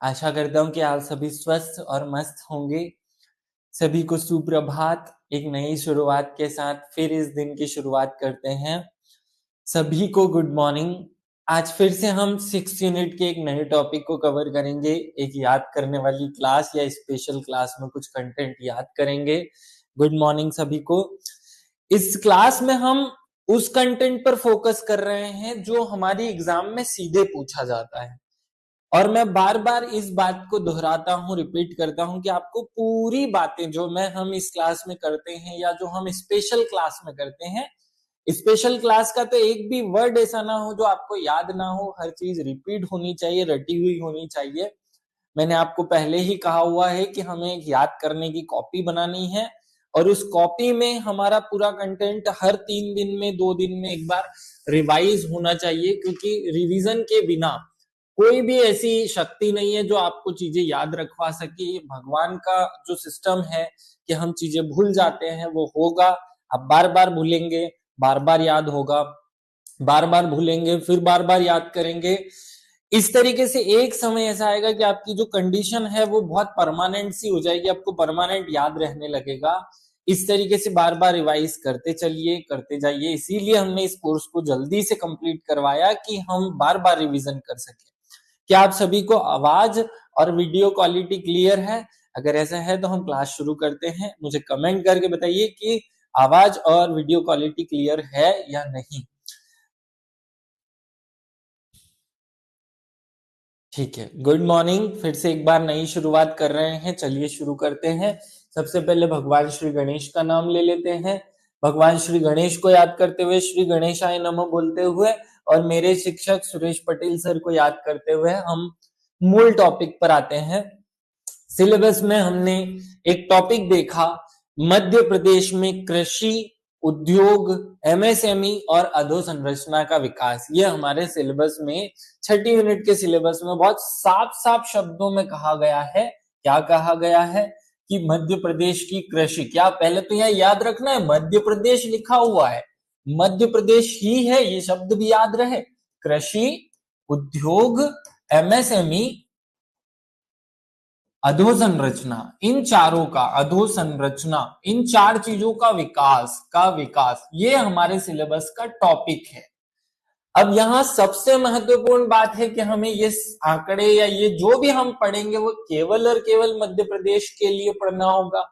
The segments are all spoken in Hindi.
आशा करता हूँ कि आप सभी स्वस्थ और मस्त होंगे। सभी को सुप्रभात। एक नई शुरुआत के साथ फिर इस दिन की शुरुआत करते हैं। सभी को गुड मॉर्निंग। आज फिर से हम 6 यूनिट के एक नए टॉपिक को कवर करेंगे। एक याद करने वाली क्लास या स्पेशल क्लास में कुछ कंटेंट याद करेंगे। गुड मॉर्निंग सभी को। इस क्लास में हम उस कंटेंट पर फोकस कर रहे हैं जो हमारी एग्जाम में सीधे पूछा जाता है। और मैं बार बार इस बात को दोहराता हूँ, रिपीट करता हूँ कि आपको पूरी बातें जो हम इस क्लास में करते हैं या जो हम स्पेशल क्लास में करते हैं, स्पेशल क्लास का तो एक भी वर्ड ऐसा ना हो जो आपको याद ना हो। हर चीज रिपीट होनी चाहिए, रटी हुई होनी चाहिए। मैंने आपको पहले ही कहा हुआ है कि हमें एक याद करने की कॉपी बनानी है और उस कॉपी में हमारा पूरा कंटेंट हर 3 दिन में 2 दिन में एक बार रिवाइज होना चाहिए, क्योंकि रिवीजन के बिना कोई भी ऐसी शक्ति नहीं है जो आपको चीजें याद रखवा सके। भगवान का जो सिस्टम है कि हम चीजें भूल जाते हैं, वो होगा। आप बार बार भूलेंगे, बार बार याद होगा, बार बार भूलेंगे, फिर बार बार याद करेंगे। इस तरीके से एक समय ऐसा आएगा कि आपकी जो कंडीशन है वो बहुत परमानेंट सी हो जाएगी, आपको परमानेंट याद रहने लगेगा। इस तरीके से बार बार रिवाइज करते चलिए, करते जाइए। इसीलिए हमने इस कोर्स को जल्दी से कंप्लीट करवाया कि हम बार बार रिवीजन कर सके। क्या आप सभी को आवाज और वीडियो क्वालिटी क्लियर है? अगर ऐसा है तो हम क्लास शुरू करते हैं। मुझे कमेंट करके बताइए कि आवाज और वीडियो क्वालिटी क्लियर है या नहीं। ठीक है, गुड मॉर्निंग। फिर से एक बार नई शुरुआत कर रहे हैं, चलिए शुरू करते हैं। सबसे पहले भगवान श्री गणेश का नाम ले लेते हैं। भगवान श्री गणेश को याद करते हुए, श्री गणेशाय नमः बोलते हुए और मेरे शिक्षक सुरेश पटेल सर को याद करते हुए हम मूल टॉपिक पर आते हैं। सिलेबस में हमने एक टॉपिक देखा, मध्य प्रदेश में कृषि, उद्योग, एमएसएमई और अधोसंरचना का विकास। ये हमारे सिलेबस में 6ठी यूनिट के सिलेबस में बहुत साफ साफ शब्दों में कहा गया है। क्या कहा गया है कि मध्य प्रदेश की कृषि, क्या पहले तो यह याद रखना है मध्य प्रदेश लिखा हुआ है, मध्य प्रदेश ही है, ये शब्द भी याद रहे। कृषि, उद्योग, एमएसएमई, अधोसंरचना, इन चारों का अधोसंरचना, इन चार चीजों का विकास ये हमारे सिलेबस का टॉपिक है। अब यहाँ सबसे महत्वपूर्ण बात है कि हमें ये आंकड़े या ये जो भी हम पढ़ेंगे वो केवल और केवल मध्य प्रदेश के लिए पढ़ना होगा।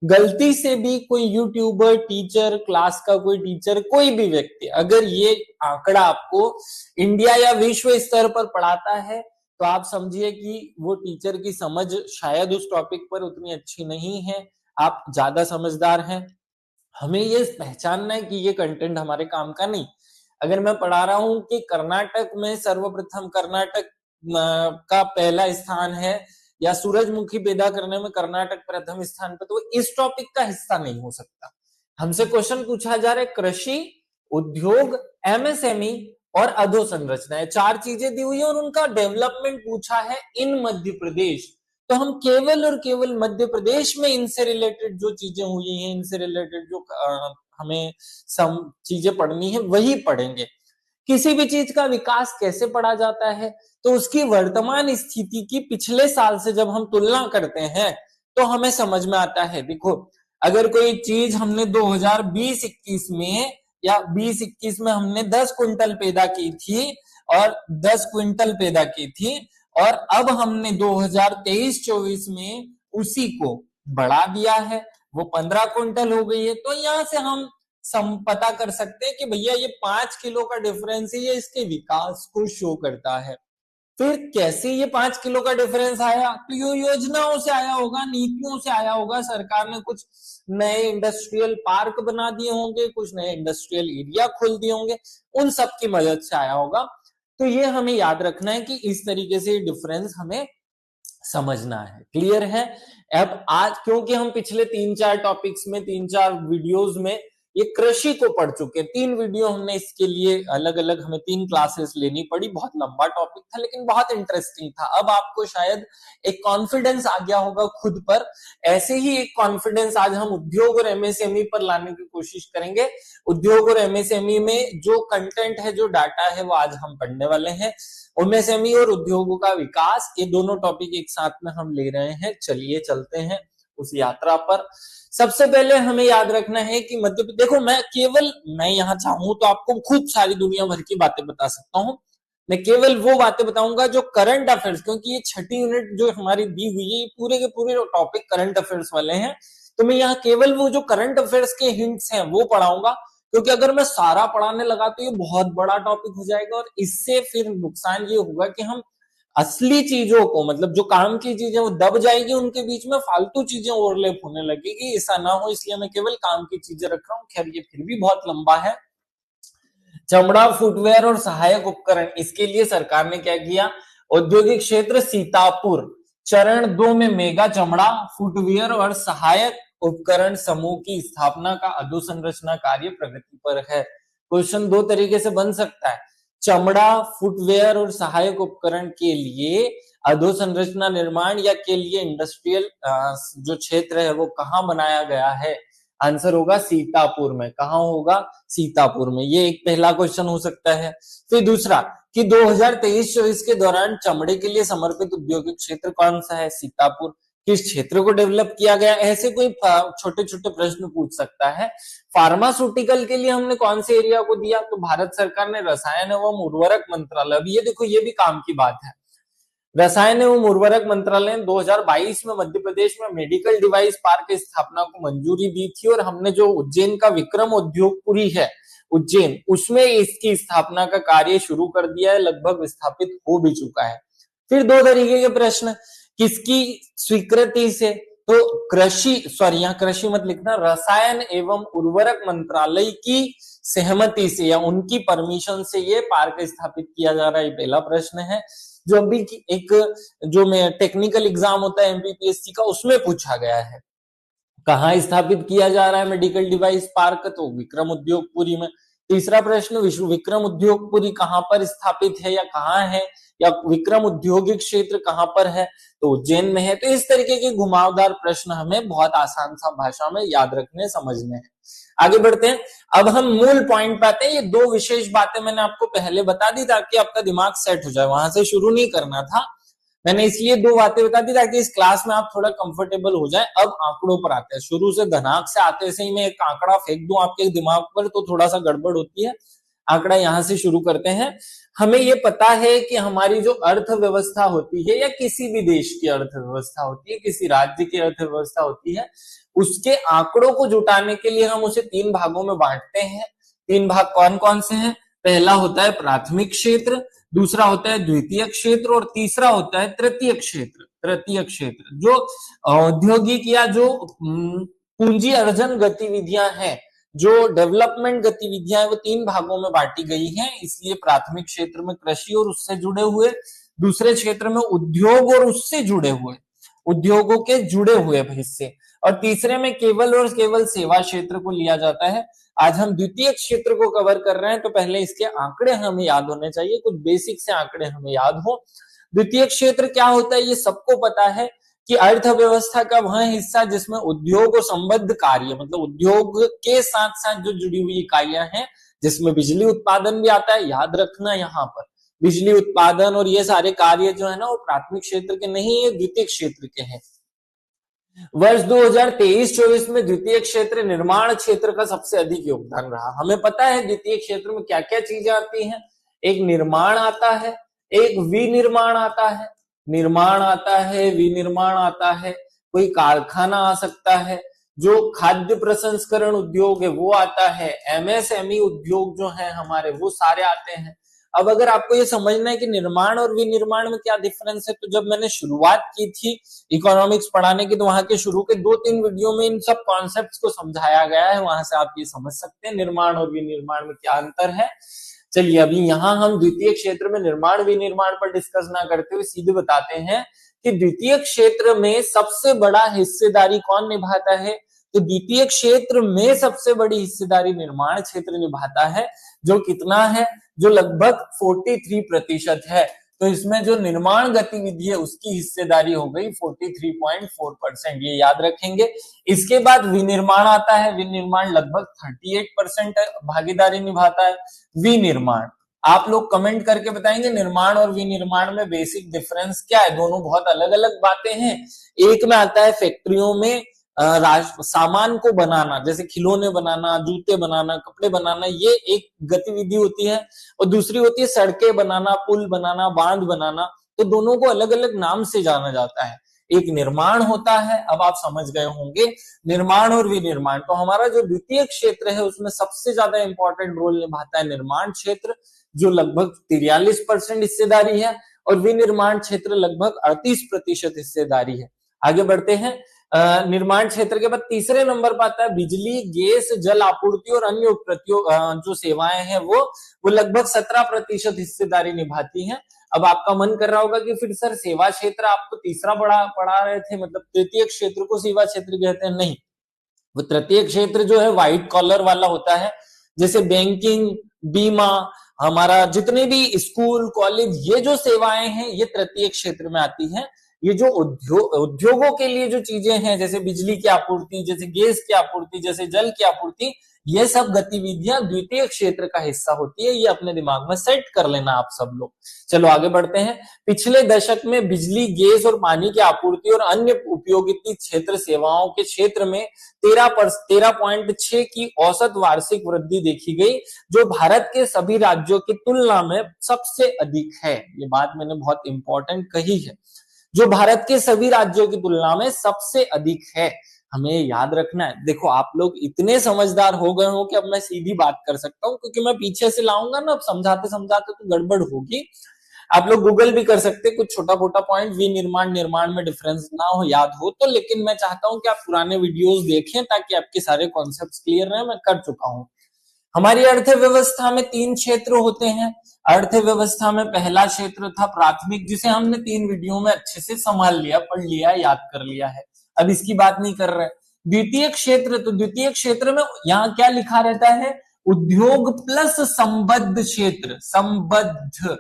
गलती से भी कोई यूट्यूबर, टीचर, क्लास का कोई टीचर, कोई भी व्यक्ति अगर ये आंकड़ा आपको इंडिया या विश्व स्तर पर पढ़ाता है तो आप समझिए कि वो टीचर की समझ शायद उस टॉपिक पर उतनी अच्छी नहीं है, आप ज्यादा समझदार हैं। हमें ये पहचानना है कि ये कंटेंट हमारे काम का नहीं। अगर मैं पढ़ा रहा हूं कि कर्नाटक में सर्वप्रथम, कर्नाटक का पहला स्थान है या सूरजमुखी पैदा करने में कर्नाटक प्रथम स्थान पर, तो इस टॉपिक का हिस्सा नहीं हो सकता। हमसे क्वेश्चन पूछा जा रहा है कृषि, उद्योग, एमएसएमई और अधोसंरचना, चार चीजें दी हुई है और उनका डेवलपमेंट पूछा है इन मध्य प्रदेश। तो हम केवल और केवल मध्य प्रदेश में इनसे रिलेटेड जो चीजें हुई हैं, इनसे रिलेटेड जो हमें चीजें पढ़नी है वही पढ़ेंगे। किसी भी चीज का विकास कैसे पढ़ा जाता है, तो उसकी वर्तमान स्थिति की पिछले साल से जब हम तुलना करते हैं तो हमें समझ में आता है। देखो, अगर कोई चीज हमने 2020-21 में या 20-21 में हमने 10 क्विंटल पैदा की थी और 10 क्विंटल पैदा की थी और अब हमने 2023-24 में उसी को बढ़ा दिया है, वो 15 क्विंटल हो गई है, तो यहां से हम पता कर सकते हैं कि भैया ये 5 किलो का डिफरेंस है, ये इसके विकास को शो करता है। फिर कैसे ये 5 किलो का डिफरेंस आया, तो ये योजनाओं से आया होगा, नीतियों से आया होगा। सरकार ने कुछ नए इंडस्ट्रियल पार्क बना दिए होंगे, कुछ नए इंडस्ट्रियल एरिया खोल दिए होंगे, उन सब की मदद से आया होगा। तो ये हमें याद रखना है कि इस तरीके से डिफरेंस हमें समझना है। क्लियर है? अब आज क्योंकि हम पिछले 3-4 टॉपिक्स में, 3-4 वीडियोस में ये कृषि को पढ़ चुके हैं। 3 वीडियो हमने इसके लिए अलग अलग, हमें 3 क्लासेस लेनी पड़ी। बहुत लंबा टॉपिक था लेकिन बहुत इंटरेस्टिंग था। अब आपको शायद एक कॉन्फिडेंस आ गया होगा खुद पर। ऐसे ही एक कॉन्फिडेंस आज हम उद्योग और एमएसएमई पर लाने की कोशिश करेंगे। उद्योग और एमएसएमई में जो कंटेंट है, जो डाटा है, वो आज हम पढ़ने वाले हैं। एमएसएमई और उद्योगों का विकास, ये दोनों टॉपिक एक साथ में हम ले रहे हैं। चलिए चलते हैं उस यात्रा पर। सबसे पहले हमें याद रखना है कि देखो, मैं यहाँ चाहूं तो आपको खूब सारी दुनिया भर की बातें बता सकता हूं। मैं केवल वो बातें बताऊंगा जो करंट अफेयर्स, क्योंकि ये 6ठी यूनिट जो हमारी दी हुई है, पूरे के पूरे टॉपिक करंट अफेयर्स वाले हैं। तो मैं यहाँ केवल वो जो करंट अफेयर्स के हिंट्स हैं वो पढ़ाऊंगा, क्योंकि अगर मैं सारा पढ़ाने लगा तो ये बहुत बड़ा टॉपिक हो जाएगा और इससे फिर नुकसान ये होगा कि हम असली चीजों को, मतलब जो काम की चीजें, वो दब जाएगी, उनके बीच में फालतू चीजें ओवरलैप होने लगेगी। ऐसा ना हो, इसलिए मैं केवल काम की चीजें रख रहा हूँ। खैर, ये फिर भी बहुत लंबा है। चमड़ा, फुटवेयर और सहायक उपकरण, इसके लिए सरकार ने क्या किया? औद्योगिक क्षेत्र सीतापुर चरण 2 में मेगा चमड़ा, फुटवेयर और सहायक उपकरण समूह की स्थापना का अधोसंरचना कार्य प्रगति पर है। क्वेश्चन 2 तरीके से बन सकता है। चमड़ा, फुटवेयर और सहायक उपकरण के लिए अधोसंरचना निर्माण या के लिए इंडस्ट्रियल जो क्षेत्र है वो कहाँ बनाया गया है? आंसर होगा सीतापुर में। कहाँ होगा? सीतापुर में। ये एक पहला क्वेश्चन हो सकता है। फिर दूसरा कि 2023-24 के दौरान चमड़े के लिए समर्पित औद्योगिक क्षेत्र कौन सा है? सीतापुर। किस क्षेत्र को डेवलप किया गया? ऐसे कोई छोटे छोटे प्रश्न पूछ सकता है। फार्मास्यूटिकल के लिए हमने कौन से एरिया को दिया? तो भारत सरकार ने रसायन एवं उर्वरक मंत्रालय, अब ये देखो, ये भी काम की बात है। रसायन एवं उर्वरक मंत्रालय ने 2022 में मध्य प्रदेश में मेडिकल डिवाइस पार्क की स्थापना को मंजूरी दी थी और हमने जो उज्जैन का विक्रम उद्योगपुरी है, उज्जैन, उसमें इसकी स्थापना का कार्य शुरू कर दिया है, लगभग स्थापित हो भी चुका है। फिर 2 तरीके के प्रश्न, किसकी स्वीकृति से? तो यहाँ कृषि मत लिखना, रसायन एवं उर्वरक मंत्रालय की सहमति से या उनकी परमिशन से ये पार्क स्थापित किया जा रहा है, ये पहला प्रश्न है। जो अभी एक जो में टेक्निकल एग्जाम होता है एमपीपीएससी का, उसमें पूछा गया है कहाँ स्थापित किया जा रहा है मेडिकल डिवाइस पार्क? तो विक्रम उद्योगपुरी में। तीसरा प्रश्न, विक्रम उद्योगपुरी कहाँ पर स्थापित है या कहाँ है, या विक्रम औद्योगिक क्षेत्र कहाँ पर है? तो उज्जैन में है। तो इस तरीके के घुमावदार प्रश्न हमें बहुत आसान सा भाषा में याद रखने, समझने हैं। आगे बढ़ते हैं। अब हम मूल पॉइंट पे आते हैं। ये 2 विशेष बातें मैंने आपको पहले बता दी ताकि आपका दिमाग सेट हो जाए, वहां से शुरू नहीं करना था। मैंने इसलिए 2 बातें बता दी ताकि इस क्लास में आप थोड़ा कंफर्टेबल हो जाए। अब आंकड़ों पर आते हैं। शुरू से धनाक से आते से ही मैं एक आंकड़ा फेंक दूं आपके दिमाग पर तो थोड़ा सा गड़बड़ होती है। आंकड़ा यहां से शुरू करते हैं। हमें ये पता है कि हमारी जो अर्थव्यवस्था होती है या किसी भी देश की अर्थव्यवस्था होती है, किसी राज्य की अर्थव्यवस्था होती है, उसके आंकड़ों को जुटाने के लिए हम उसे 3 भागों में बांटते हैं। 3 भाग कौन कौन से हैं? पहला होता है प्राथमिक क्षेत्र, दूसरा होता है द्वितीय क्षेत्र और तीसरा होता है तृतीय क्षेत्र। तृतीय क्षेत्र जो औद्योगिक या जो पूंजी अर्जन गतिविधियां हैं, जो डेवलपमेंट गतिविधियां, वो 3 भागों में बांटी गई हैं। इसलिए प्राथमिक क्षेत्र में कृषि और उससे जुड़े हुए, दूसरे क्षेत्र में उद्योग और उससे जुड़े हुए, उद्योगों के जुड़े हुए हिस्से, और तीसरे में केवल और केवल सेवा क्षेत्र को लिया जाता है। आज हम द्वितीय क्षेत्र को कवर कर रहे हैं, तो पहले इसके आंकड़े हमें याद होने चाहिए, कुछ बेसिक से आंकड़े हमें याद हो। द्वितीय क्षेत्र क्या होता है? ये सबको पता है कि अर्थव्यवस्था का वह हिस्सा जिसमें उद्योग और संबद्ध कार्य, मतलब उद्योग के साथ साथ जो जुड़ी हुई इकाइयां हैं, जिसमें बिजली उत्पादन भी आता है। याद रखना, यहाँ पर बिजली उत्पादन और ये सारे कार्य जो है ना, वो प्राथमिक क्षेत्र के नहीं है, द्वितीय क्षेत्र के हैं। वर्ष 2023-24 में द्वितीय क्षेत्र निर्माण क्षेत्र का सबसे अधिक योगदान रहा। हमें पता है द्वितीय क्षेत्र में क्या क्या चीजें आती हैं। एक निर्माण आता है, एक विनिर्माण आता है, निर्माण आता है, विनिर्माण आता है, कोई कारखाना आ सकता है, जो खाद्य प्रसंस्करण उद्योग है वो आता है, एमएसएमई उद्योग जो है हमारे, वो सारे आते हैं। अब अगर आपको ये समझना है कि निर्माण और विनिर्माण में क्या डिफरेंस है, तो जब मैंने शुरुआत की थी इकोनॉमिक्स पढ़ाने की, तो वहां के शुरू के 2-3 वीडियो में इन सब कॉन्सेप्ट्स को समझाया गया है। वहां से आप ये समझ सकते हैं निर्माण और विनिर्माण में क्या अंतर है। चलिए, अभी यहाँ हम द्वितीय क्षेत्र में निर्माण विनिर्माण पर डिस्कस ना करते हुए सीधे बताते हैं कि द्वितीय क्षेत्र में सबसे बड़ा हिस्सेदारी कौन निभाता है? तो द्वितीय क्षेत्र में सबसे बड़ी हिस्सेदारी निर्माण क्षेत्र निभाता है, जो कितना है, जो लगभग 43% है। तो इसमें जो निर्माण गतिविधि है उसकी हिस्सेदारी हो गई 43.4%, ये याद रखेंगे। इसके बाद विनिर्माण आता है, विनिर्माण लगभग 38% भागीदारी निभाता है। विनिर्माण, आप लोग कमेंट करके बताएंगे निर्माण और विनिर्माण में बेसिक डिफरेंस क्या है। दोनों बहुत अलग अलग बातें हैं। एक में आता है फैक्ट्रियों में सामान को बनाना, जैसे खिलौने बनाना, जूते बनाना, कपड़े बनाना, ये एक गतिविधि होती है। और दूसरी होती है सड़कें बनाना, पुल बनाना, बांध बनाना। तो दोनों को अलग अलग नाम से जाना जाता है। एक निर्माण होता है, अब आप समझ गए होंगे, निर्माण और विनिर्माण। तो हमारा जो द्वितीय क्षेत्र है उसमें सबसे ज्यादा इंपॉर्टेंट रोल निभाता है निर्माण क्षेत्र, जो लगभग 43% हिस्सेदारी है, और विनिर्माण क्षेत्र लगभग 38% हिस्सेदारी है। आगे बढ़ते हैं। निर्माण क्षेत्र के बाद तीसरे नंबर पर आता है बिजली, गैस, जल आपूर्ति और अन्य जो सेवाएं हैं वो लगभग 17% हिस्सेदारी निभाती हैं। अब आपका मन कर रहा होगा कि फिर सर सेवा क्षेत्र आपको तीसरा पढ़ा रहे थे, मतलब तृतीय क्षेत्र को सेवा क्षेत्र कहते हैं? नहीं, वो तृतीय क्षेत्र जो है व्हाइट कॉलर वाला होता है, जैसे बैंकिंग, बीमा, हमारा जितने भी स्कूल, कॉलेज, ये जो सेवाएं हैं ये तृतीय क्षेत्र में आती हैं। ये जो उद्योगों के लिए जो चीजें हैं, जैसे बिजली की आपूर्ति, जैसे गैस की आपूर्ति, जैसे जल की आपूर्ति, ये सब गतिविधियां द्वितीय क्षेत्र का हिस्सा होती है। ये अपने दिमाग में सेट कर लेना आप सब लोग। चलो आगे बढ़ते हैं। पिछले दशक में बिजली, गैस और पानी की आपूर्ति और अन्य उपयोगिता क्षेत्र सेवाओं के क्षेत्र में 13.6 की औसत वार्षिक वृद्धि देखी गई, जो भारत के सभी राज्यों की तुलना में सबसे अधिक है। ये बात मैंने बहुत इंपॉर्टेंट कही है, जो भारत के सभी राज्यों की तुलना में सबसे अधिक है। हमें याद रखना है। देखो आप लोग इतने समझदार हो गए हो कि अब मैं सीधी बात कर सकता हूं, क्योंकि मैं पीछे से लाऊंगा ना, अब समझाते समझाते तो गड़बड़ होगी। आप लोग गूगल भी कर सकते, कुछ छोटा मोटा पॉइंट विनिर्माण निर्माण में डिफरेंस ना हो याद हो तो, लेकिन मैं चाहता हूं कि आप पुराने वीडियोस देखें ताकि आपके सारे कॉन्सेप्ट्स क्लियर रहे। मैं कर चुका हूं। हमारी अर्थव्यवस्था में 3 क्षेत्र होते हैं। अर्थव्यवस्था में पहला क्षेत्र था प्राथमिक, जिसे हमने 3 वीडियो में अच्छे से संभाल लिया, पढ़ लिया, याद कर लिया है। अब इसकी बात नहीं कर रहे। द्वितीय क्षेत्र, तो द्वितीय क्षेत्र में यहाँ क्या लिखा रहता है? उद्योग प्लस संबद्ध क्षेत्र, संबद्ध।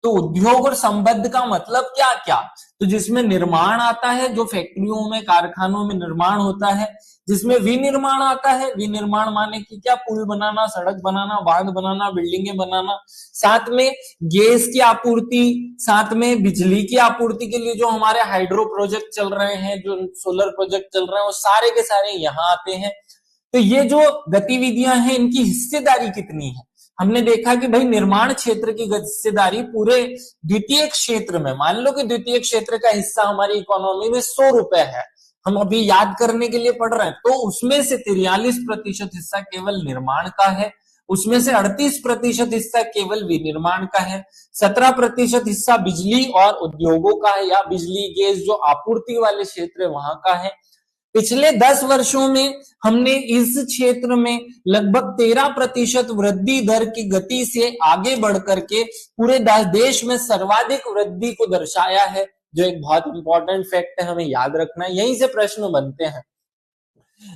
तो उद्योग और संबद्ध का मतलब क्या क्या? तो जिसमें निर्माण आता है, जो फैक्ट्रियों में, कारखानों में निर्माण होता है। जिसमें विनिर्माण आता है, विनिर्माण माने कि क्या? पुल बनाना, सड़क बनाना, बांध बनाना, बिल्डिंगें बनाना। साथ में गैस की आपूर्ति, साथ में बिजली की आपूर्ति के लिए जो हमारे हाइड्रो प्रोजेक्ट चल रहे हैं, जो सोलर प्रोजेक्ट चल रहे हैं, वो सारे के सारे यहाँ आते हैं। तो ये जो गतिविधियां हैं इनकी हिस्सेदारी कितनी है? हमने देखा कि भाई निर्माण क्षेत्र की हिस्सेदारी पूरे द्वितीय क्षेत्र में, मान लो कि द्वितीय क्षेत्र का हिस्सा हमारी इकोनॉमी में 100 रुपए है, हम अभी याद करने के लिए पढ़ रहे हैं, तो उसमें से 43% हिस्सा केवल निर्माण का है, उसमें से 38% हिस्सा केवल विनिर्माण का है, 17% हिस्सा बिजली और उद्योगों का है, या बिजली गैस जो आपूर्ति वाले क्षेत्र है वहां का है। पिछले 10 वर्षों में हमने इस क्षेत्र में लगभग 13% वृद्धि दर की गति से आगे बढ़ करके पूरे देश में सर्वाधिक वृद्धि को दर्शाया है, जो एक बहुत इंपॉर्टेंट फैक्ट है, हमें याद रखना है। यहीं से प्रश्न बनते हैं।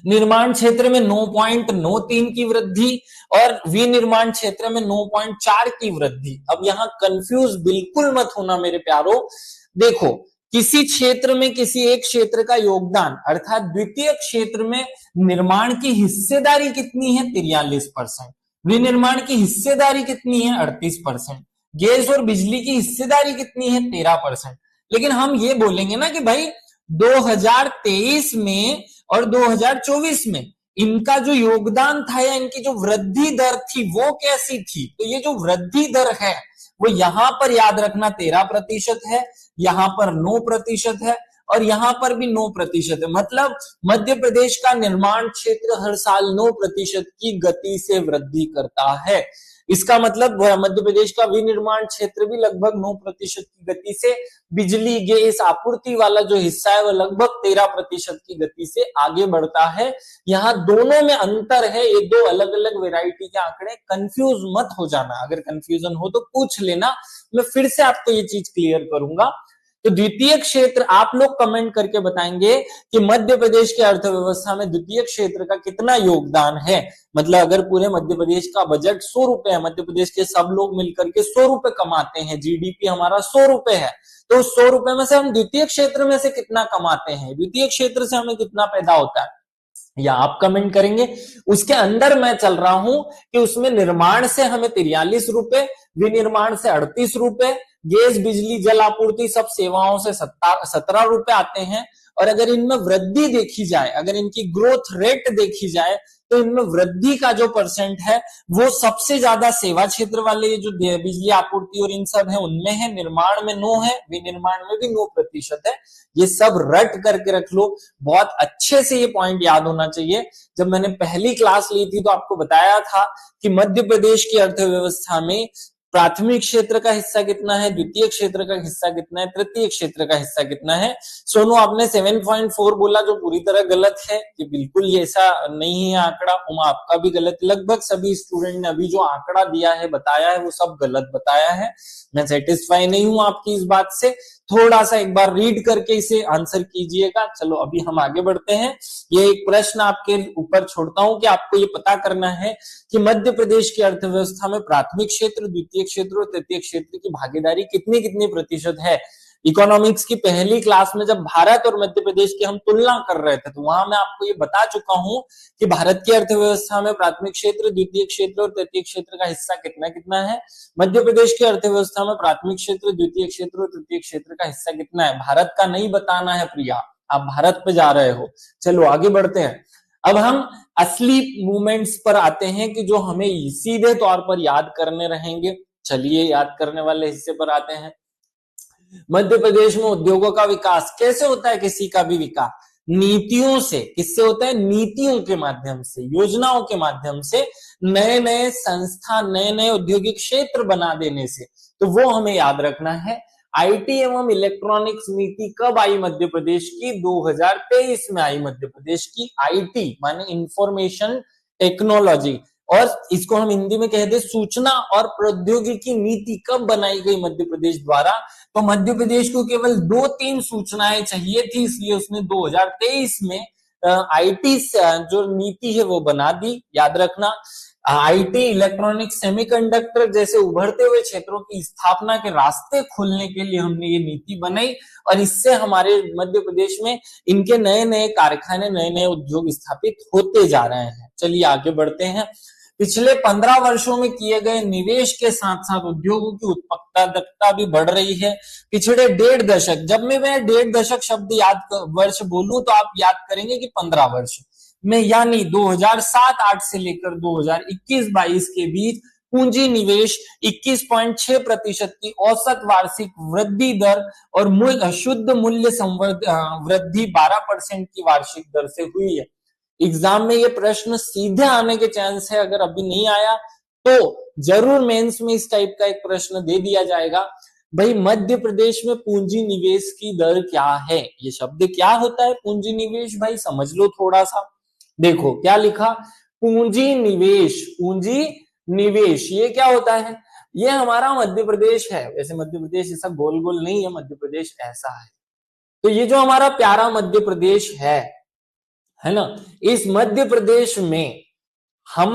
निर्माण क्षेत्र में 9.93 की वृद्धि और विनिर्माण क्षेत्र में 9.4 की वृद्धि। अब यहां कंफ्यूज बिल्कुल मत होना मेरे प्यारो। देखो, किसी क्षेत्र में किसी एक क्षेत्र का योगदान, अर्थात द्वितीय क्षेत्र में निर्माण की हिस्सेदारी कितनी है? 43%। विनिर्माण की हिस्सेदारी कितनी है? 38%। गैस और बिजली की हिस्सेदारी कितनी है? 13%। लेकिन हम ये बोलेंगे ना कि भाई 2023 में और 2024 में इनका जो योगदान था या इनकी जो वृद्धि दर थी वो कैसी थी? तो ये जो वृद्धि दर है वो यहां पर याद रखना 13% है, यहां पर 9% है और यहां पर भी 9% है। मतलब मध्य प्रदेश का निर्माण क्षेत्र हर साल 9% की गति से वृद्धि करता है। इसका मतलब मध्य प्रदेश का विनिर्माण क्षेत्र भी लगभग 9% की गति से, बिजली गैस आपूर्ति वाला जो हिस्सा है वो लगभग 13% की गति से आगे बढ़ता है। यहाँ दोनों में अंतर है, ये दो अलग अलग वेराइटी के आंकड़े, कंफ्यूज मत हो जाना। अगर कंफ्यूजन हो तो पूछ लेना, मैं फिर से आपको ये चीज क्लियर करूंगा। तो द्वितीय क्षेत्र आप लोग कमेंट करके बताएंगे कि मध्य प्रदेश की अर्थव्यवस्था में द्वितीय क्षेत्र का कितना योगदान है। मतलब अगर पूरे मध्य प्रदेश का बजट 100 रुपए है, मध्य प्रदेश के सब लोग मिलकर के 100 रुपए कमाते हैं, जीडीपी हमारा 100 रुपए है, तो 100 रुपए में से हम द्वितीय क्षेत्र में से कितना कमाते हैं, द्वितीय क्षेत्र से हमें कितना पैदा होता है, या आप कमेंट करेंगे। उसके अंदर मैं चल रहा हूं कि उसमें निर्माण से हमें 43 रुपए, विनिर्माण से 38 रुपए, गैस बिजली जल आपूर्ति सब सेवाओं से 17 रुपए आते हैं। और अगर इनमें वृद्धि देखी जाए, अगर इनकी ग्रोथ रेट देखी जाए, तो इनमें वृद्धि का जो परसेंट है वो सबसे ज्यादा सेवा क्षेत्र वाले जो बिजली आपूर्ति और इन सब है उनमें है, निर्माण में 9 है, विनिर्माण में भी 9% है। ये सब रट करके रख लो, बहुत अच्छे से ये पॉइंट याद होना चाहिए। जब मैंने पहली क्लास ली थी तो आपको बताया था कि मध्य प्रदेश की अर्थव्यवस्था में प्राथमिक क्षेत्र का हिस्सा कितना है, द्वितीय क्षेत्र का हिस्सा कितना है, तृतीय क्षेत्र का हिस्सा कितना है। सोनू आपने 7.4 बोला जो पूरी तरह गलत है, कि बिल्कुल ये ऐसा नहीं है आंकड़ा। उमा आपका भी गलत, लगभग सभी स्टूडेंट ने अभी जो आंकड़ा दिया है बताया है वो सब गलत बताया है। मैं सेटिस्फाई नहीं हूं आपकी इस बात से, थोड़ा सा एक बार रीड करके इसे आंसर कीजिएगा। चलो अभी हम आगे बढ़ते हैं। ये एक प्रश्न आपके ऊपर छोड़ता हूं कि आपको ये पता करना है कि मध्य प्रदेश की अर्थव्यवस्था में प्राथमिक क्षेत्र, द्वितीय क्षेत्र और तृतीय क्षेत्र की भागीदारी कितनी कितनी प्रतिशत है। इकोनॉमिक्स की पहली क्लास में जब भारत और मध्य प्रदेश की हम तुलना कर रहे थे तो वहां मैं आपको ये बता चुका हूं कि भारत की अर्थव्यवस्था में प्राथमिक क्षेत्र, द्वितीय क्षेत्र और तृतीय क्षेत्र का हिस्सा कितना कितना है। मध्य प्रदेश की अर्थव्यवस्था में प्राथमिक क्षेत्र, द्वितीय क्षेत्र और तृतीय क्षेत्र का हिस्सा कितना है। भारत का नहीं बताना है प्रिया, आप भारत पे जा रहे हो। चलो आगे बढ़ते हैं। अब हम असली मूवमेंट्स पर आते हैं कि जो हमें सीधे तौर पर याद करने रहेंगे। चलिए याद करने वाले हिस्से पर आते हैं। मध्य प्रदेश में उद्योगों का विकास कैसे होता है, किसी का भी विकास नीतियों से। किससे होता है, नीतियों के माध्यम से, योजनाओं के माध्यम से, नए नए संस्था, नए नए औद्योगिक क्षेत्र बना देने से। तो वो हमें याद रखना है। आईटी एवं इलेक्ट्रॉनिक्स नीति कब आई मध्य प्रदेश की, 2023 में आई मध्य प्रदेश की। आईटी माने इंफॉर्मेशन टेक्नोलॉजी, और इसको हम हिंदी में कहते हैं सूचना और प्रौद्योगिकी नीति कब बनाई गई मध्य प्रदेश द्वारा। तो मध्य प्रदेश को केवल 2-3 सूचनाएं चाहिए थी, इसलिए उसने 2023 में आईटी जो नीति है वो बना दी। याद रखना, आईटी, इलेक्ट्रॉनिक, सेमीकंडक्टर जैसे उभरते हुए क्षेत्रों की स्थापना के रास्ते खोलने के लिए हमने ये नीति बनाई, और इससे हमारे मध्य प्रदेश में इनके नए नए कारखाने, नए नए उद्योग स्थापित होते जा रहे हैं। चलिए आगे बढ़ते हैं। पिछले 15 वर्षों में किए गए निवेश के साथ साथ उद्योगों की उत्पादकता भी बढ़ रही है। पिछले 1.5 दशक, जब मैं 1.5 दशक शब्द वर्ष बोलूं तो आप याद करेंगे कि 15 वर्ष में, यानी 2007-8 से लेकर 2021-22 के बीच पूंजी निवेश 21.6% की औसत वार्षिक वृद्धि दर और शुद्ध मूल्य वृद्धि 12% की वार्षिक दर से हुई है। एग्जाम में ये प्रश्न सीधे आने के चांस है, अगर अभी नहीं आया तो जरूर मेंस में इस टाइप का एक प्रश्न दे दिया जाएगा। भाई मध्य प्रदेश में पूंजी निवेश की दर क्या है, ये शब्द क्या होता है पूंजी निवेश, भाई समझ लो थोड़ा सा। देखो क्या लिखा, पूंजी निवेश। पूंजी निवेश ये क्या होता है, ये हमारा मध्य प्रदेश है। वैसे मध्य प्रदेश ऐसा गोल गोल नहीं है, मध्य प्रदेश ऐसा है। तो ये जो हमारा प्यारा मध्य प्रदेश है ना, इस मध्य प्रदेश में हम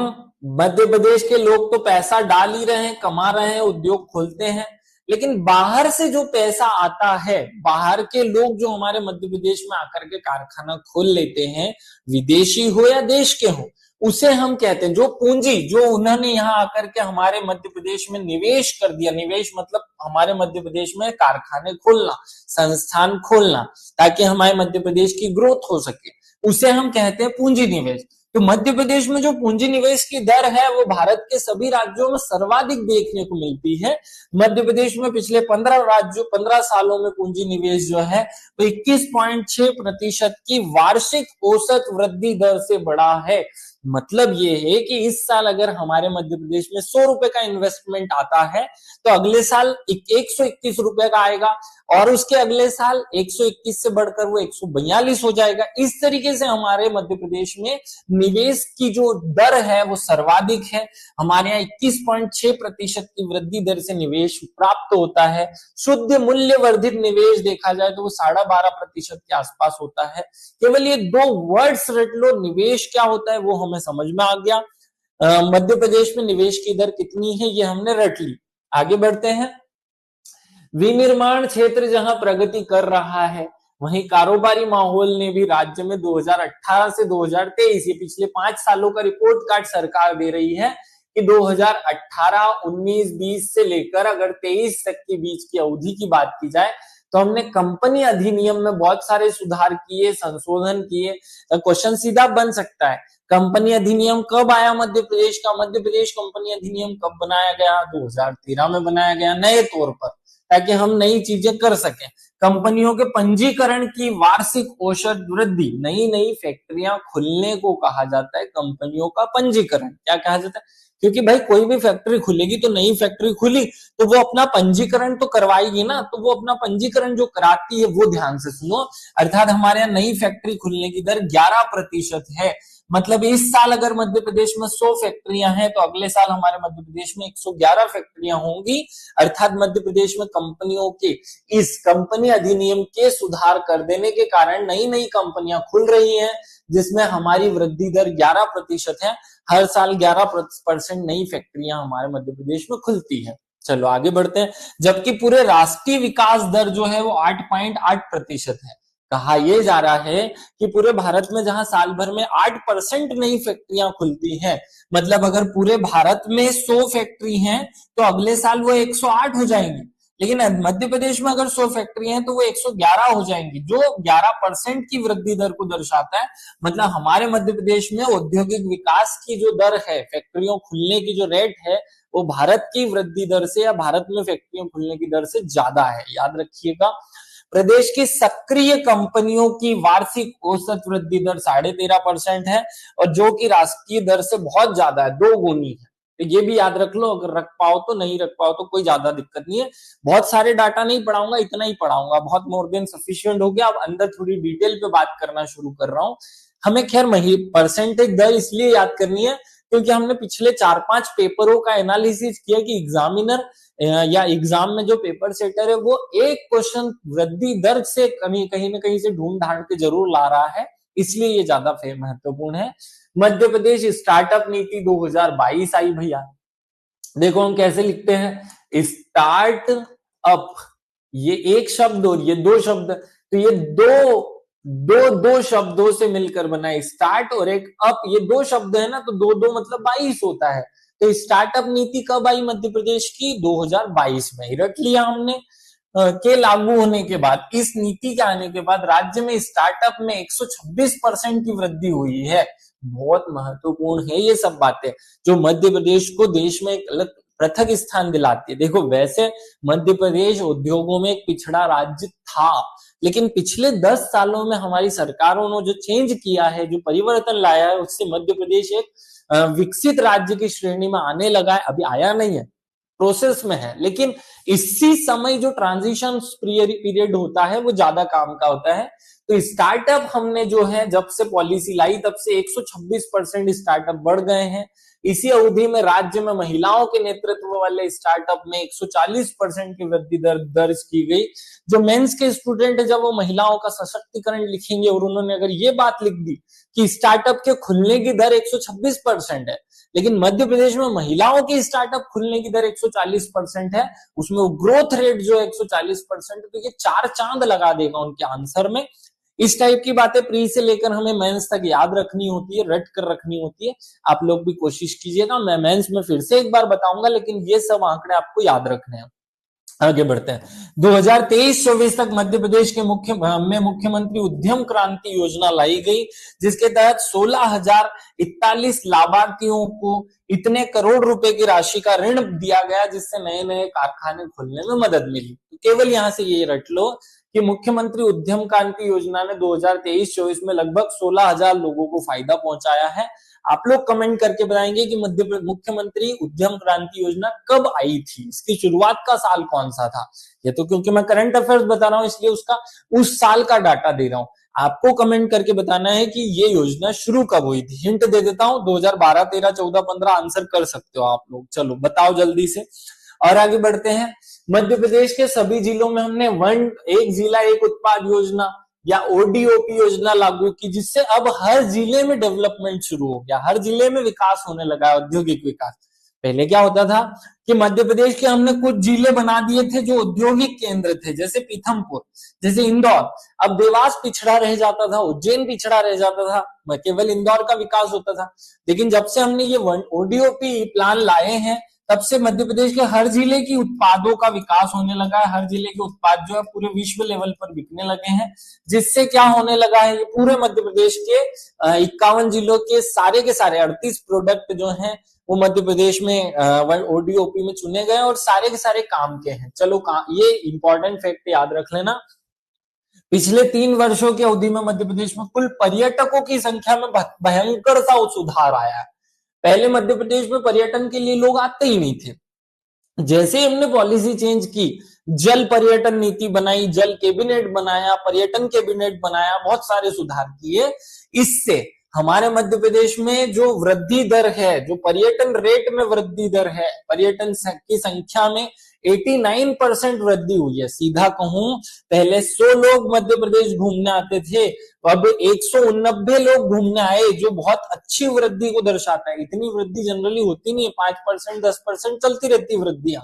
मध्य प्रदेश के लोग तो पैसा डाल ही रहे हैं, कमा रहे हैं, उद्योग खोलते हैं, लेकिन बाहर से जो पैसा आता है, बाहर के लोग जो हमारे मध्य प्रदेश में आकर के कारखाना खोल लेते हैं, विदेशी हो या देश के हो, उसे हम कहते हैं जो पूंजी, जो उन्होंने यहाँ आकर के हमारे मध्य प्रदेश में निवेश कर दिया। निवेश मतलब हमारे मध्य प्रदेश में कारखाने खोलना, संस्थान खोलना, ताकि हमारे मध्य प्रदेश की ग्रोथ हो सके, उसे हम कहते हैं पूंजी निवेश। तो मध्य प्रदेश में जो पूंजी निवेश की दर है वो भारत के सभी राज्यों में सर्वाधिक देखने को मिलती है। मध्य प्रदेश में पिछले 15 सालों में पूंजी निवेश जो है वो 21.6% की वार्षिक औसत वृद्धि दर से बढ़ा है। मतलब ये है कि इस साल अगर हमारे मध्य प्रदेश में 100 रुपए का इन्वेस्टमेंट आता है तो अगले साल 121 रुपए का आएगा, और उसके अगले साल 121 से बढ़कर वो 142 हो जाएगा। इस तरीके से हमारे मध्य प्रदेश में निवेश की जो दर है वो सर्वाधिक है। हमारे यहाँ 21.6% की वृद्धि दर से निवेश प्राप्त होता है। शुद्ध मूल्य वर्धित निवेश देखा जाए तो वो 12.5% के आसपास होता है। केवल ये दो वर्ड्स रट लो, निवेश क्या होता है वो हमें समझ में आ गया। मध्य प्रदेश में निवेश की दर कितनी है ये हमने रट ली। आगे बढ़ते हैं। विनिर्माण क्षेत्र जहां प्रगति कर रहा है, वहीं कारोबारी माहौल ने भी राज्य में 2018 से 2023, ये पिछले 5 सालों का रिपोर्ट कार्ड सरकार दे रही है कि 2018, 19, 20 से लेकर अगर 23 तक के बीच की अवधि की बात की जाए तो हमने कंपनी अधिनियम में बहुत सारे सुधार किए, संशोधन किए। क्वेश्चन सीधा बन सकता है, कंपनी अधिनियम कब आया मध्य प्रदेश का? मध्य प्रदेश कंपनी अधिनियम कब बनाया गया? 2013 में बनाया गया नए तौर पर, ताकि हम नई चीजें कर सकें। कंपनियों के पंजीकरण की वार्षिक औसत वृद्धि, नई नई फैक्ट्रियां खुलने को कहा जाता है कंपनियों का पंजीकरण। क्या कहा जाता है? क्योंकि भाई कोई भी फैक्ट्री खुलेगी तो नई फैक्ट्री खुली तो वो अपना पंजीकरण तो करवाएगी ना, तो वो अपना पंजीकरण जो कराती है वो ध्यान से सुनो। अर्थात हमारे यहाँ नई फैक्ट्री खुलने की दर 11% है। मतलब इस साल अगर मध्य प्रदेश में 100 फैक्ट्रियां हैं तो अगले साल हमारे मध्य प्रदेश में 111 फैक्ट्रियां होंगी। अर्थात मध्य प्रदेश में कंपनियों के इस कंपनी अधिनियम के सुधार कर देने के कारण नई नई कंपनियां खुल रही हैं, जिसमें हमारी वृद्धि दर 11% है। हर साल 11% नई फैक्ट्रियां हमारे मध्य प्रदेश में खुलती है। चलो आगे बढ़ते हैं। जबकि पूरे राष्ट्रीय विकास दर जो है वो 8.8% है। कहा यह जा रहा है कि पूरे भारत में जहां साल भर में 8% नई फैक्ट्रियां खुलती हैं, मतलब अगर पूरे भारत में 100 फैक्ट्री हैं तो अगले साल वो 108 हो जाएंगी। लेकिन मध्य प्रदेश में अगर 100 फैक्ट्री हैं तो वो 111 हो जाएंगी, जो 11% की वृद्धि दर को दर्शाता है। मतलब हमारे मध्य प्रदेश में औद्योगिक विकास की जो दर है, फैक्ट्रियों खुलने की जो रेट है, वो भारत की वृद्धि दर से या भारत में फैक्ट्रियों खुलने की दर से ज्यादा है। याद रखिएगा। प्रदेश की सक्रिय कंपनियों की वार्षिक औसत वृद्धि दर 13.5% है, और जो कि राष्ट्रीय दर से बहुत ज्यादा है, 2 गुनी है। तो ये भी याद रख लो, अगर रख पाओ तो, नहीं रख पाओ तो कोई ज्यादा दिक्कत नहीं है। बहुत सारे डाटा नहीं पढ़ाऊंगा, इतना ही पढ़ाऊंगा, बहुत मोर देन सफिशिएंट हो गया। अब अंदर थोड़ी डिटेल पे बात करना शुरू कर रहा हूं। हमें खैर परसेंटेज दर इसलिए याद करनी है क्योंकि हमने पिछले 4-5 पेपरों का एनालिसिस किया कि एग्जामिनर या एग्जाम में जो पेपर सेटर है वो एक क्वेश्चन वृद्धि दर से कहीं ना कहीं से ढूंढ ढांड के जरूर ला रहा है, इसलिए ये ज्यादा महत्वपूर्ण है। मध्य प्रदेश स्टार्टअप नीति 2022 आई भैया। देखो हम कैसे लिखते हैं, स्टार्ट अप, ये एक शब्द और ये 2 शब्द, तो ये दो शब्दों से मिलकर बना है, स्टार्ट और एक अप, ये 2 शब्द है ना, तो 2 मतलब 22 होता है। तो स्टार्टअप नीति कब आई मध्य प्रदेश की? 2022 में। रख लिया हमने। के लागू होने के बाद, इस नीति के आने के बाद राज्य में स्टार्टअप में 126% की वृद्धि हुई है। बहुत महत्वपूर्ण है ये सब बातें, जो मध्य प्रदेश को देश में एक अलग पृथक स्थान दिलाती है। देखो वैसे मध्य प्रदेश उद्योगों में एक पिछड़ा राज्य था, लेकिन पिछले 10 सालों में हमारी सरकारों ने जो चेंज किया है, जो परिवर्तन लाया है, उससे मध्य प्रदेश एक विकसित राज्य की श्रेणी में आने लगा है। अभी आया नहीं है, प्रोसेस में है, लेकिन इसी समय जो ट्रांजिशन पीरियड होता है वो ज्यादा काम का होता है। तो स्टार्टअप हमने जो है जब से पॉलिसी लाई तब से 126% स्टार्टअप बढ़ गए हैं। इसी अवधि में राज्य में महिलाओं के नेतृत्व वाले स्टार्टअप में 140% की वृद्धि दर्ज की गई। जो मेंस के स्टूडेंट है, जब वो महिलाओं का सशक्तिकरण लिखेंगे और उन्होंने अगर ये बात लिख दी कि स्टार्टअप के खुलने की दर 126% है, लेकिन मध्य प्रदेश में महिलाओं की स्टार्टअप खुलने की दर 140% है, उसमें वो ग्रोथ रेट जो है 140%, तो ये 4 चांद लगा देगा उनके आंसर में। इस टाइप की बातें प्री से लेकर हमें मेंस तक याद रखनी होती है, रट कर रखनी होती है। आप लोग भी कोशिश कीजिएगा। मैं मेंस में फिर से एक बार बताऊंगा, लेकिन ये सब आंकड़े आपको याद रखने हैं। आगे बढ़ते हैं। 2023-24 तक मध्य प्रदेश के मुख्यमंत्री उद्यम क्रांति योजना लाई गई, जिसके तहत 16,041 लाभार्थियों को इतने करोड़ रुपए की राशि का ऋण दिया गया, जिससे नए नए कारखाने खुलने में मदद मिली। तो केवल यहां से ये रट लो कि मुख्यमंत्री उद्यम क्रांति योजना ने 2023-24 में लगभग 16,000 लोगों को फायदा पहुंचाया है। आप लोग कमेंट करके बताएंगे कि मुख्यमंत्री उद्यम क्रांति योजना कब आई थी, इसकी शुरुआत का साल कौन सा था। ये तो क्योंकि मैं करंट अफेयर्स बता रहा हूं इसलिए उसका उस साल का डाटा दे रहा हूं। आपको कमेंट करके बताना है कि ये योजना शुरू कब हुई थी। हिंट दे देता हूं, 2012, 13, 14, 15 आंसर कर सकते हो आप लोग। चलो बताओ जल्दी से और आगे बढ़ते हैं। मध्य प्रदेश के सभी जिलों में हमने एक जिला एक उत्पाद योजना या ओडीओपी योजना लागू की, जिससे अब हर जिले में डेवलपमेंट शुरू हो गया, हर जिले में विकास होने लगा, औद्योगिक विकास। पहले क्या होता था कि मध्य प्रदेश के हमने कुछ जिले बना दिए थे जो औद्योगिक केंद्र थे, जैसे पीथमपुर, जैसे इंदौर। अब देवास पिछड़ा रह जाता था, उज्जैन पिछड़ा रह जाता था, केवल इंदौर का विकास होता था। लेकिन जब से हमने ये ओडीओपी प्लान लाए हैं, तब से मध्य प्रदेश के हर जिले की उत्पादों का विकास होने लगा है। हर जिले के उत्पाद जो है पूरे विश्व लेवल पर बिकने लगे हैं, जिससे क्या होने लगा है, ये पूरे मध्य प्रदेश के 51 जिलों के सारे 38 प्रोडक्ट जो हैं वो मध्य प्रदेश में ओडीओपी में चुने गए और सारे के सारे काम के हैं। चलो ये इंपॉर्टेंट फैक्ट याद रख लेना। पिछले 3 वर्षों की अवधि में मध्य प्रदेश में कुल पर्यटकों की संख्या में भयंकर सा सुधार आया है। पहले मध्य प्रदेश में पर्यटन के लिए लोग आते ही नहीं थे। जैसे हमने पॉलिसी चेंज की, जल पर्यटन नीति बनाई, जल कैबिनेट बनाया, पर्यटन कैबिनेट बनाया, बहुत सारे सुधार किए, इससे हमारे मध्य प्रदेश में जो वृद्धि दर है, जो पर्यटन रेट में वृद्धि दर है, पर्यटन की संख्या में 89% वृद्धि हुई है। सीधा कहूं, पहले 100 लोग मध्य प्रदेश घूमने आते थे, अब 189 लोग घूमने आए, जो बहुत अच्छी वृद्धि को दर्शाता है। इतनी वृद्धि जनरली होती नहीं है, 5%, 10% चलती रहती वृद्धियां।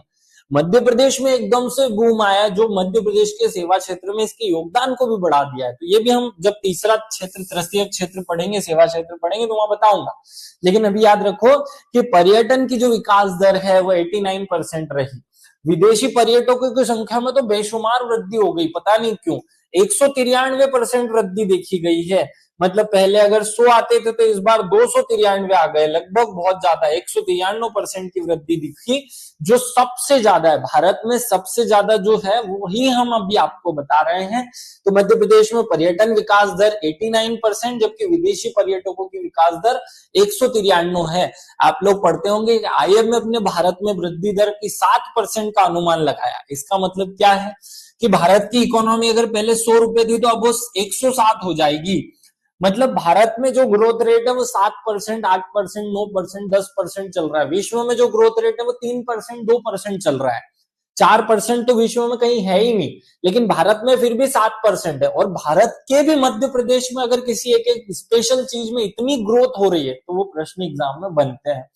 मध्य प्रदेश में एकदम से बूम आया, जो मध्य प्रदेश के सेवा क्षेत्र में इसके योगदान को भी बढ़ा दिया है। तो ये भी हम जब तीसरा क्षेत्र, तृतीय क्षेत्र पढ़ेंगे, सेवा क्षेत्र पढ़ेंगे, तो वहां बताऊंगा। लेकिन अभी याद रखो कि पर्यटन की जो विकास दर है वो 89% रही। विदेशी पर्यटकों की संख्या में तो बेशुमार वृद्धि हो गई, पता नहीं क्यों 193% वृद्धि देखी गई है। मतलब पहले अगर 100 आते थे तो इस बार 293 आ गए, लगभग बहुत ज्यादा 193% की वृद्धि दिखी, जो सबसे ज्यादा है भारत में। सबसे ज्यादा जो है वही हम अभी आपको बता रहे हैं। तो मध्य प्रदेश में पर्यटन विकास दर 89%, जबकि विदेशी पर्यटकों की विकास दर 193 है। आप लोग पढ़ते होंगे कि IMF ने भारत में वृद्धि दर की 7% का अनुमान लगाया। इसका मतलब क्या है कि भारत की इकोनॉमी अगर पहले 100 रुपए थी तो अब वो 107 हो जाएगी। मतलब भारत में जो ग्रोथ रेट है वो 7%, 8%, 9%, 10% चल रहा है। विश्व में जो ग्रोथ रेट है वो 3%, 2% चल रहा है। 4% तो विश्व में कहीं है ही नहीं, लेकिन भारत में फिर भी 7% है। और भारत के भी मध्य प्रदेश में अगर किसी एक स्पेशल चीज में इतनी ग्रोथ हो रही है तो वो प्रश्न एग्जाम में बनते हैं।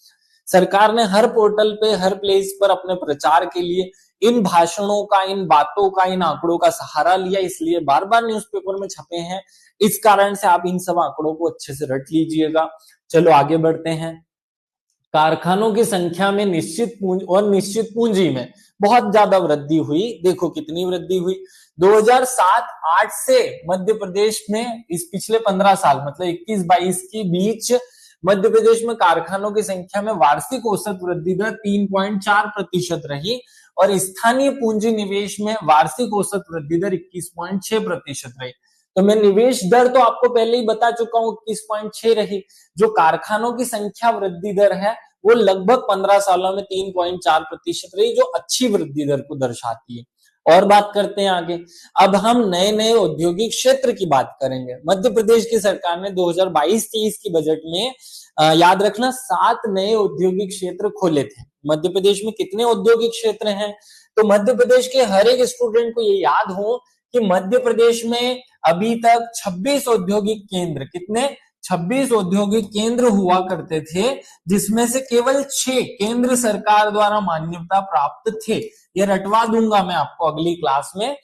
सरकार ने हर पोर्टल पे, हर प्लेस पर अपने प्रचार के लिए इन भाषणों का, इन बातों का, इन आंकड़ों का सहारा लिया, इसलिए बार बार न्यूज़पेपर में छपे हैं। इस कारण से आप इन सब आंकड़ों को अच्छे से रट लीजिएगा। चलो आगे बढ़ते हैं। कारखानों की संख्या में निश्चित पूंजी और निश्चित पूंजी में बहुत ज्यादा वृद्धि हुई। देखो कितनी वृद्धि हुई, 2007-8 से मध्य प्रदेश में इस पिछले 15 साल मतलब 21-22 के बीच मध्य प्रदेश में कारखानों की संख्या में वार्षिक औसत वृद्धि दर 3.4% रही और स्थानीय पूंजी निवेश में वार्षिक औसत वृद्धि दर 21.6% रही। तो मैं निवेश दर तो आपको पहले ही बता चुका हूं, 21.6 रही। जो कारखानों की संख्या वृद्धि दर है वो लगभग 15 सालों में 3.4% रही, जो अच्छी वृद्धि दर को दर्शाती है। और बात करते हैं आगे। अब हम नए नए औद्योगिक क्षेत्र की बात करेंगे। मध्य प्रदेश की सरकार ने 2022-23 की बजट में याद रखना 7 नए औद्योगिक क्षेत्र खोले थे। मध्य प्रदेश में कितने औद्योगिक क्षेत्र हैं? तो मध्य प्रदेश के हर एक स्टूडेंट को ये याद हो कि मध्य प्रदेश में अभी तक 26 औद्योगिक केंद्र, कितने? 26 औद्योगिक केंद्र हुआ करते थे, जिसमें से केवल 6 केंद्र सरकार द्वारा मान्यता प्राप्त थे। ये रटवा दूंगा मैं आपको अगली क्लास में,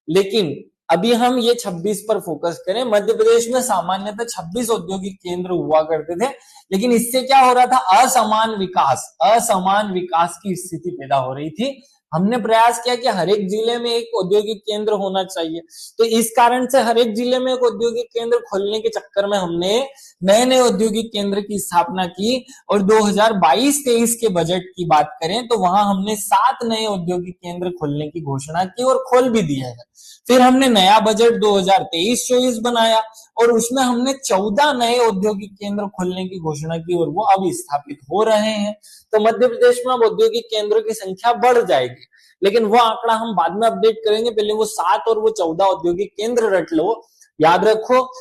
लेकिन अभी हम ये 26 पर फोकस करें। मध्य प्रदेश में सामान्यतः 26 औद्योगिक केंद्र हुआ करते थे, लेकिन इससे क्या हो रहा था? असमान विकास की स्थिति पैदा हो रही थी। हमने प्रयास किया कि हर एक जिले में एक औद्योगिक केंद्र होना चाहिए। तो इस कारण से हर एक जिले में एक औद्योगिक केंद्र खोलने के चक्कर में हमने नए नए औद्योगिक केंद्र की स्थापना की। और 2022-23 के बजट की बात करें तो वहां हमने 7 नए औद्योगिक केंद्र खोलने की घोषणा की और खोल भी दिए हैं। फिर हमने नया बजट 2023-24 बनाया और उसमें हमने 14 नए औद्योगिक केंद्र खोलने की घोषणा की और वो अब स्थापित हो रहे हैं। तो मध्य प्रदेश में अब औद्योगिक केंद्रों की संख्या बढ़ जाएगी, लेकिन वो आंकड़ा हम बाद में अपडेट करेंगे। पहले वो 7 और वो 14 औद्योगिक केंद्र रट लो। याद रखो,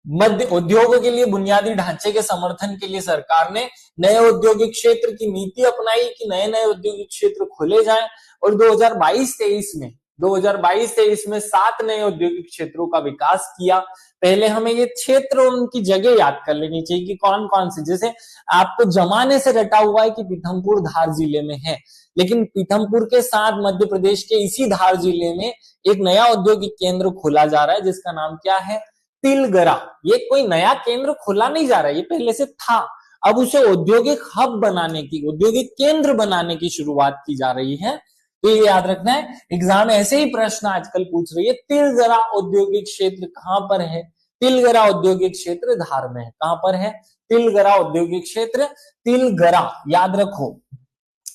मध्य उद्योगों के लिए बुनियादी ढांचे के समर्थन के लिए सरकार ने नए औद्योगिक क्षेत्र की नीति अपनाई कि नए नए औद्योगिक क्षेत्र खोले जाएं। और 2022-23 में 7 नए औद्योगिक क्षेत्रों का विकास किया। पहले हमें ये क्षेत्र और उनकी जगह याद कर लेनी चाहिए कि कौन कौन से, जैसे आपको जमाने से रटा हुआ है कि पीथमपुर धार जिले में है, लेकिन पीथमपुर के साथ मध्य प्रदेश के इसी धार जिले में एक नया औद्योगिक केंद्र खोला जा रहा है जिसका नाम क्या है, तिलगरा। ये कोई नया केंद्र खोला नहीं जा रहा है, ये पहले से था। अब उसे औद्योगिक हब बनाने की, औद्योगिक केंद्र बनाने की शुरुआत की जा रही है। तो ये याद रखना है, एग्जाम ऐसे ही प्रश्न आजकल पूछ रही है। तिलगरा औद्योगिक क्षेत्र कहां पर है? तिलगरा औद्योगिक क्षेत्र धार में है। कहां पर है? तिलगरा औद्योगिक क्षेत्र। तिलगरा याद रखो,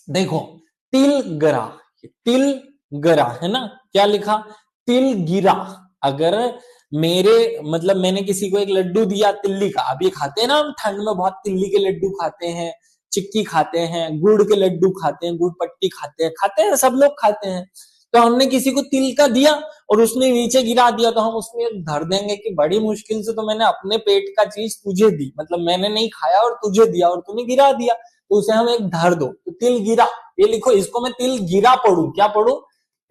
देखो तिलगरा, तिलगरा है ना, क्या लिखा? तिलगिरा। अगर मैंने किसी को एक लड्डू दिया तिल्ली का, अब ये खाते हैं ना हम ठंड में बहुत, तिल्ली के लड्डू खाते हैं, चिक्की खाते हैं, गुड़ के लड्डू खाते हैं, गुड़ पट्टी खाते हैं सब लोग खाते हैं। तो हमने किसी को तिल का दिया और उसने नीचे गिरा दिया, तो हम उसमें धर देंगे कि बड़ी मुश्किल से तो मैंने अपने पेट का चीज तुझे दी, मतलब मैंने नहीं खाया और तुझे दिया और तूने गिरा दिया, तो उसे हम एक धर दो। तो तिल गिरा, ये लिखो, इसको मैं तिल गिरा पढ़ू, क्या पढ़ू?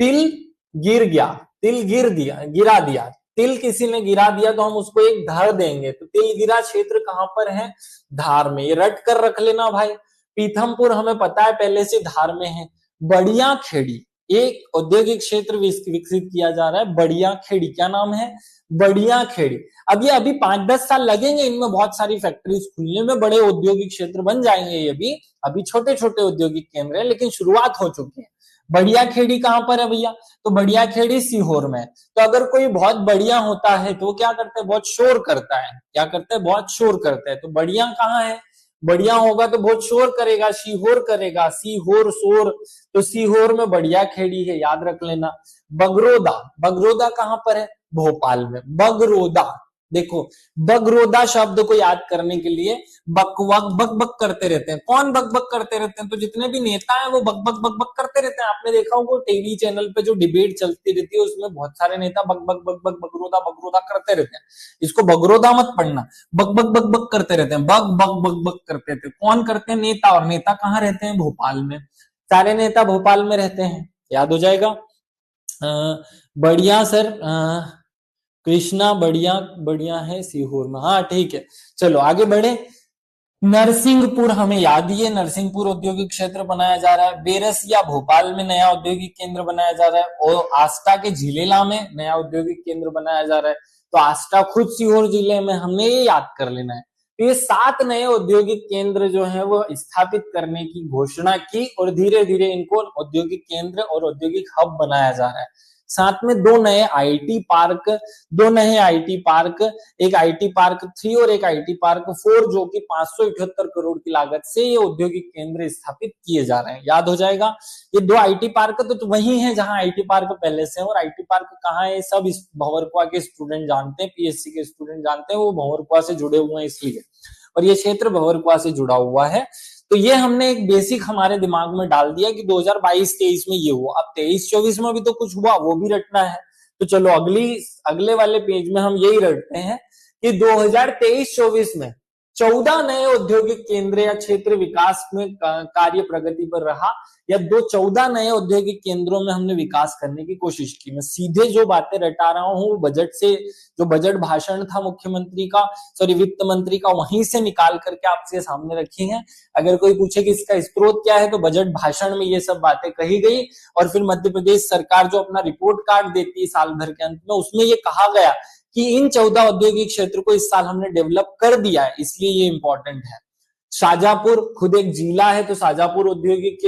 तिल गिर गया, तिल गिर दिया, गिरा दिया, तिल किसी ने गिरा दिया तो हम उसको एक धर देंगे। तो तिल गिरा क्षेत्र कहां पर है? धार में। ये रट कर रख लेना भाई। पीथमपुर हमें पता है पहले से धार में है। बढ़िया खेड़ी, एक औद्योगिक क्षेत्र विकसित किया जा रहा है, बढ़िया खेड़ी। क्या नाम है? बढ़िया खेड़ी। अब ये अभी 5-10 साल लगेंगे इनमें बहुत सारी फैक्ट्रीज खुलने में, बड़े औद्योगिक क्षेत्र बन जाएंगे। ये भी अभी छोटे छोटे औद्योगिक केंद्र है, लेकिन शुरुआत हो चुकी है। बढ़िया खेड़ी कहां पर है भैया? तो बढ़िया खेड़ी सीहोर में। तो अगर कोई बहुत बढ़िया होता है तो वो क्या करता है? बहुत शोर करता है। क्या करता है? बहुत शोर करता है। तो बढ़िया कहाँ है? बढ़िया होगा तो बहुत शोर करेगा, सीहोर करेगा, सीहोर शोर। तो सीहोर में बढ़िया खेड़ी है, याद रख लेना। बगरोदा, बगरोदा कहां पर है? भोपाल में। बगरोदा, देखो बगरोदा शब्द को याद करने के लिए बक बक बक बक करते रहते हैं। कौन बक बक करते रहते हैं? तो जितने भी नेता हैं वो बक बक बक बक करते रहते हैं। आपने देखा होगा टीवी चैनल पे जो डिबेट चलती रहती है उसमें बहुत सारे नेता बक बक बक बक बगरोदा बगरोदा करते रहते हैं। इसको बगरोदा मत पढ़ना, बक बक बक बक करते रहते हैं, बक बक बक बक करते थे। कौन करते हैं? नेता। और नेता कहाँ रहते हैं? भोपाल में। सारे नेता भोपाल में रहते हैं, याद हो जाएगा। बढ़िया सर, कृष्णा बढ़िया, बढ़िया है सीहोर में। हाँ ठीक है, चलो आगे बढ़े। नरसिंहपुर हमें याद ही है, नरसिंहपुर औद्योगिक क्षेत्र बनाया जा रहा है। बेरसिया भोपाल में नया औद्योगिक केंद्र बनाया जा रहा है और आष्टा के झिलेला में नया औद्योगिक केंद्र बनाया जा रहा है। तो आष्टा खुद सीहोर जिले में, हमने ये याद कर लेना है। तो ये 7 नए औद्योगिक केंद्र जो है वो स्थापित करने की घोषणा की और धीरे धीरे इनको औद्योगिक केंद्र और औद्योगिक हब बनाया जा रहा है। साथ में 2 नए आईटी पार्क, 2 नए आईटी पार्क, एक आईटी पार्क 3 और एक आईटी पार्क 4, जो कि 578 करोड़ की लागत से ये औद्योगिक केंद्र स्थापित किए जा रहे हैं। याद हो जाएगा। ये 2 आईटी पार्क तो वही है जहां आईटी पार्क पहले से है। और आईटी पार्क कहाँ है? सब इस भंवरकुआ के स्टूडेंट जानते हैं, पीएससी के स्टूडेंट जानते हैं, वो भंवरकुआ से जुड़े हुए हैं इसलिए, और ये क्षेत्र भंवरकुआ से जुड़ा हुआ है। तो ये हमने एक बेसिक हमारे दिमाग में डाल दिया कि 2022-23 में ये हुआ। अब 23-24 में भी तो कुछ हुआ, वो भी रटना है। तो चलो अगले वाले पेज में हम यही रटते हैं कि 2023-24 में 14 नए औद्योगिक केंद्र या क्षेत्र विकास में कार्य प्रगति पर रहा, या 14 नए औद्योगिक केंद्रों में हमने विकास करने की कोशिश की। मैं सीधे जो बातें रटा रहा हूँ बजट से, जो बजट भाषण था मुख्यमंत्री का, सॉरी वित्त मंत्री का, वहीं से निकाल करके आपके सामने रखी है। अगर कोई पूछे कि इसका स्रोत क्या है तो बजट भाषण में ये सब बातें कही गई। और फिर मध्य प्रदेश सरकार जो अपना रिपोर्ट कार्ड देती है साल भर के अंत में, उसमें ये कहा गया कि इन 14 औद्योगिक क्षेत्र को इस साल हमने डेवलप कर दिया है, इसलिए ये इंपॉर्टेंट है। शाजापुर खुद एक जिला है, तो शाजापुर औद्योगिक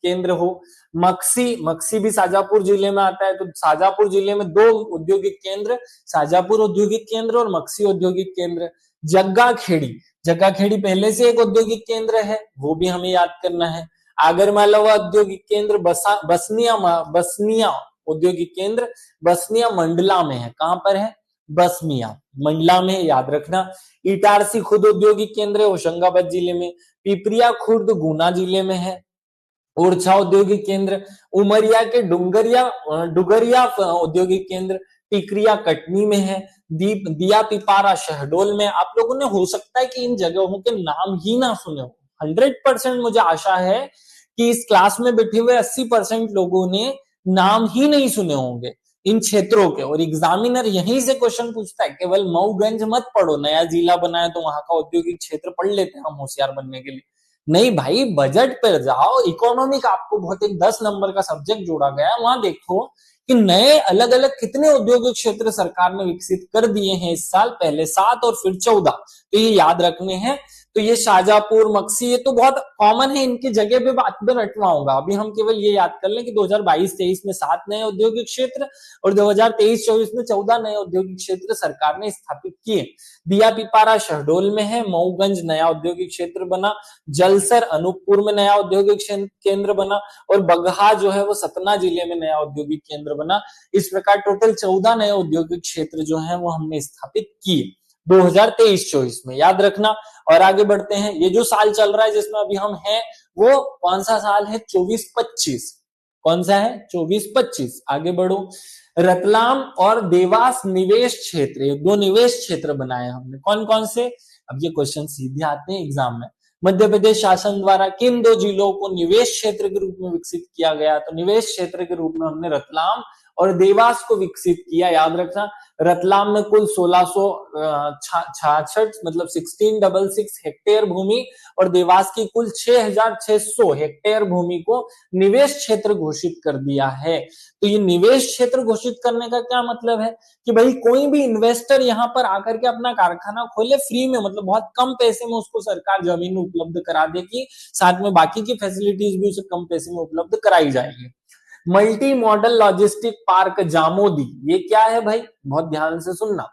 केंद्र हो। मक्सी, मक्सी भी शाजापुर जिले में आता है, तो शाजापुर जिले में 2 औद्योगिक केंद्र, शाजापुर औद्योगिक केंद्र और मक्सी औद्योगिक केंद्र। जग्गा खेड़ी, जग्गा खेड़ी पहले से एक औद्योगिक केंद्र है, वो भी हमें याद करना है। आगरमालवा औद्योगिक केंद्र, बसनिया औद्योगिक केंद्र, बसनिया मंडला में है। कहां पर है? बसनिया मंडला में, याद रखना। इटारसी खुद औद्योगिक केंद्र है, होशंगाबाद जिले में। पिपरिया खुर्द गुना जिले में है। ओरछा औद्योगिक केंद्र, उमरिया के डुगरिया औद्योगिक केंद्र, टिकरिया कटनी में है। दिया पिपारा शहडोल में। आप लोगों ने हो सकता है कि इन जगहों के नाम ही ना सुने हो। 100% मुझे आशा है कि इस क्लास में बैठे हुए 80% लोगों ने नाम ही नहीं सुने होंगे इन क्षेत्रों के, और एग्जामिनर यहीं से क्वेश्चन पूछता है। केवल मऊगंज मत पढ़ो, नया जिला बनाया तो वहां का औद्योगिक क्षेत्र पढ़ लेते हैं हम होशियार बनने के लिए। नहीं भाई, बजट पर जाओ। इकोनॉमिक आपको बहुत एक 10 नंबर का सब्जेक्ट जोड़ा गया है, वहां देखो कि नए अलग अलग कितने औद्योगिक क्षेत्र सरकार ने विकसित कर दिए हैं इस साल, पहले 7 और फिर 14, तो ये याद रखने हैं। तो ये शाजापुर, मक्सी, ये तो बहुत कॉमन है, इनकी जगह पे बात में रटवाऊंगा। अभी हम केवल ये याद कर लें कि 2022-23 में 7 नए औद्योगिक क्षेत्र और 2023-24 में 14 नए औद्योगिक क्षेत्र सरकार ने स्थापित किए। दिया पिपारा शहडोल में है, मऊगंज नया औद्योगिक क्षेत्र बना, जलसर अनूपपुर में नया औद्योगिक केंद्र बना, और बगहा जो है वो सतना जिले में नया औद्योगिक केंद्र बना। इस प्रकार टोटल 14 नए औद्योगिक क्षेत्र जो है वो हमने स्थापित किए 2023-24 में, याद रखना। और आगे बढ़ते हैं। ये जो साल चल रहा है जिसमें अभी हम हैं, वो कौन सा साल है? 24-25। कौन सा है? 24-25। आगे बढ़ो। रतलाम और देवास निवेश क्षेत्र, ये 2 निवेश क्षेत्र बनाए हमने। कौन कौन से? अब ये क्वेश्चन सीधे आते हैं एग्जाम में। मध्य प्रदेश शासन द्वारा किन 2 जिलों को निवेश क्षेत्र के रूप में विकसित किया गया? तो निवेश क्षेत्र के रूप में हमने रतलाम और देवास को विकसित किया, याद रखना। रतलाम में कुल 1666 मतलब 1666 हेक्टेयर भूमि, और देवास की कुल 6600 हेक्टेयर भूमि को निवेश क्षेत्र घोषित कर दिया है। तो ये निवेश क्षेत्र घोषित करने का क्या मतलब है कि भाई कोई भी इन्वेस्टर यहाँ पर आकर के अपना कारखाना खोले फ्री में, मतलब बहुत कम पैसे में उसको सरकार जमीन उपलब्ध करा देगी, साथ में बाकी की फैसिलिटीज भी उसे कम पैसे में उपलब्ध कराई जाएगी। मल्टी मॉडल लॉजिस्टिक पार्क जामोदी, ये क्या है भाई? बहुत ध्यान से सुनना।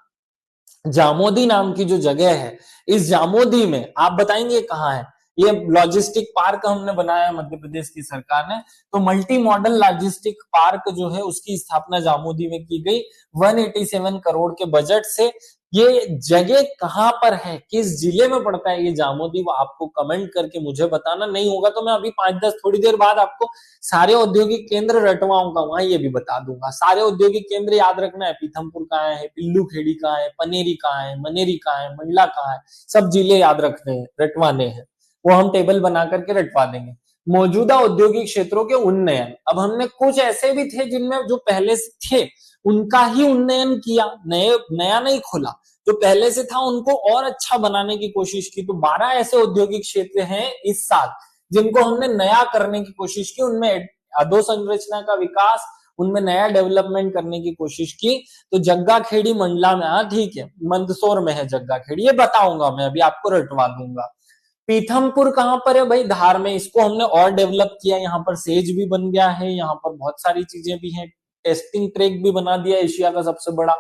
जामोदी नाम की जो जगह है, इस जामोदी में आप बताएंगे कहाँ है? ये लॉजिस्टिक पार्क हमने बनाया है मध्य प्रदेश की सरकार ने। तो मल्टी मॉडल लॉजिस्टिक पार्क जो है उसकी स्थापना जामोदी में की गई 187 करोड़ के बजट से। ये जगह कहां पर है, किस जिले में पड़ता है ये जामोदी, वो आपको कमेंट करके मुझे बताना। नहीं होगा तो मैं अभी 5-10 थोड़ी देर बाद आपको सारे औद्योगिक केंद्र रटवाऊंगा, वहां ये भी बता दूंगा। सारे औद्योगिक केंद्र याद रखना है। पीथमपुर कहाँ है, पिल्लू खेड़ी कहाँ है, पनेरी कहाँ है, मनेरी कहाँ है, मंडला कहाँ है, सब जिले याद रखने हैं, रटवाने हैं। वो हम टेबल बना करके रटवा देंगे। मौजूदा औद्योगिक क्षेत्रों के उन्नयन, अब हमने कुछ ऐसे भी थे जिनमें जो पहले से थे उनका ही उन्नयन किया, नया नहीं खोला। जो पहले से था उनको और अच्छा बनाने की कोशिश की। तो 12 ऐसे औद्योगिक क्षेत्र हैं इस साल जिनको हमने नया करने की कोशिश की, उनमें अधोसंरचना का विकास, उनमें नया डेवलपमेंट करने की कोशिश की। तो जग्गा खेड़ी मंडला में, हाँ ठीक है, मंदसौर में है जग्गा खेड़ी, ये बताऊंगा मैं, अभी आपको रटवा दूंगा। पीथमपुर कहां पर है भाई? धार में। इसको हमने और डेवलप किया, यहाँ पर सेज भी बन गया है, यहाँ पर बहुत सारी चीजें भी हैं, टेस्टिंग ट्रैक भी बना दिया एशिया का सबसे बड़ा।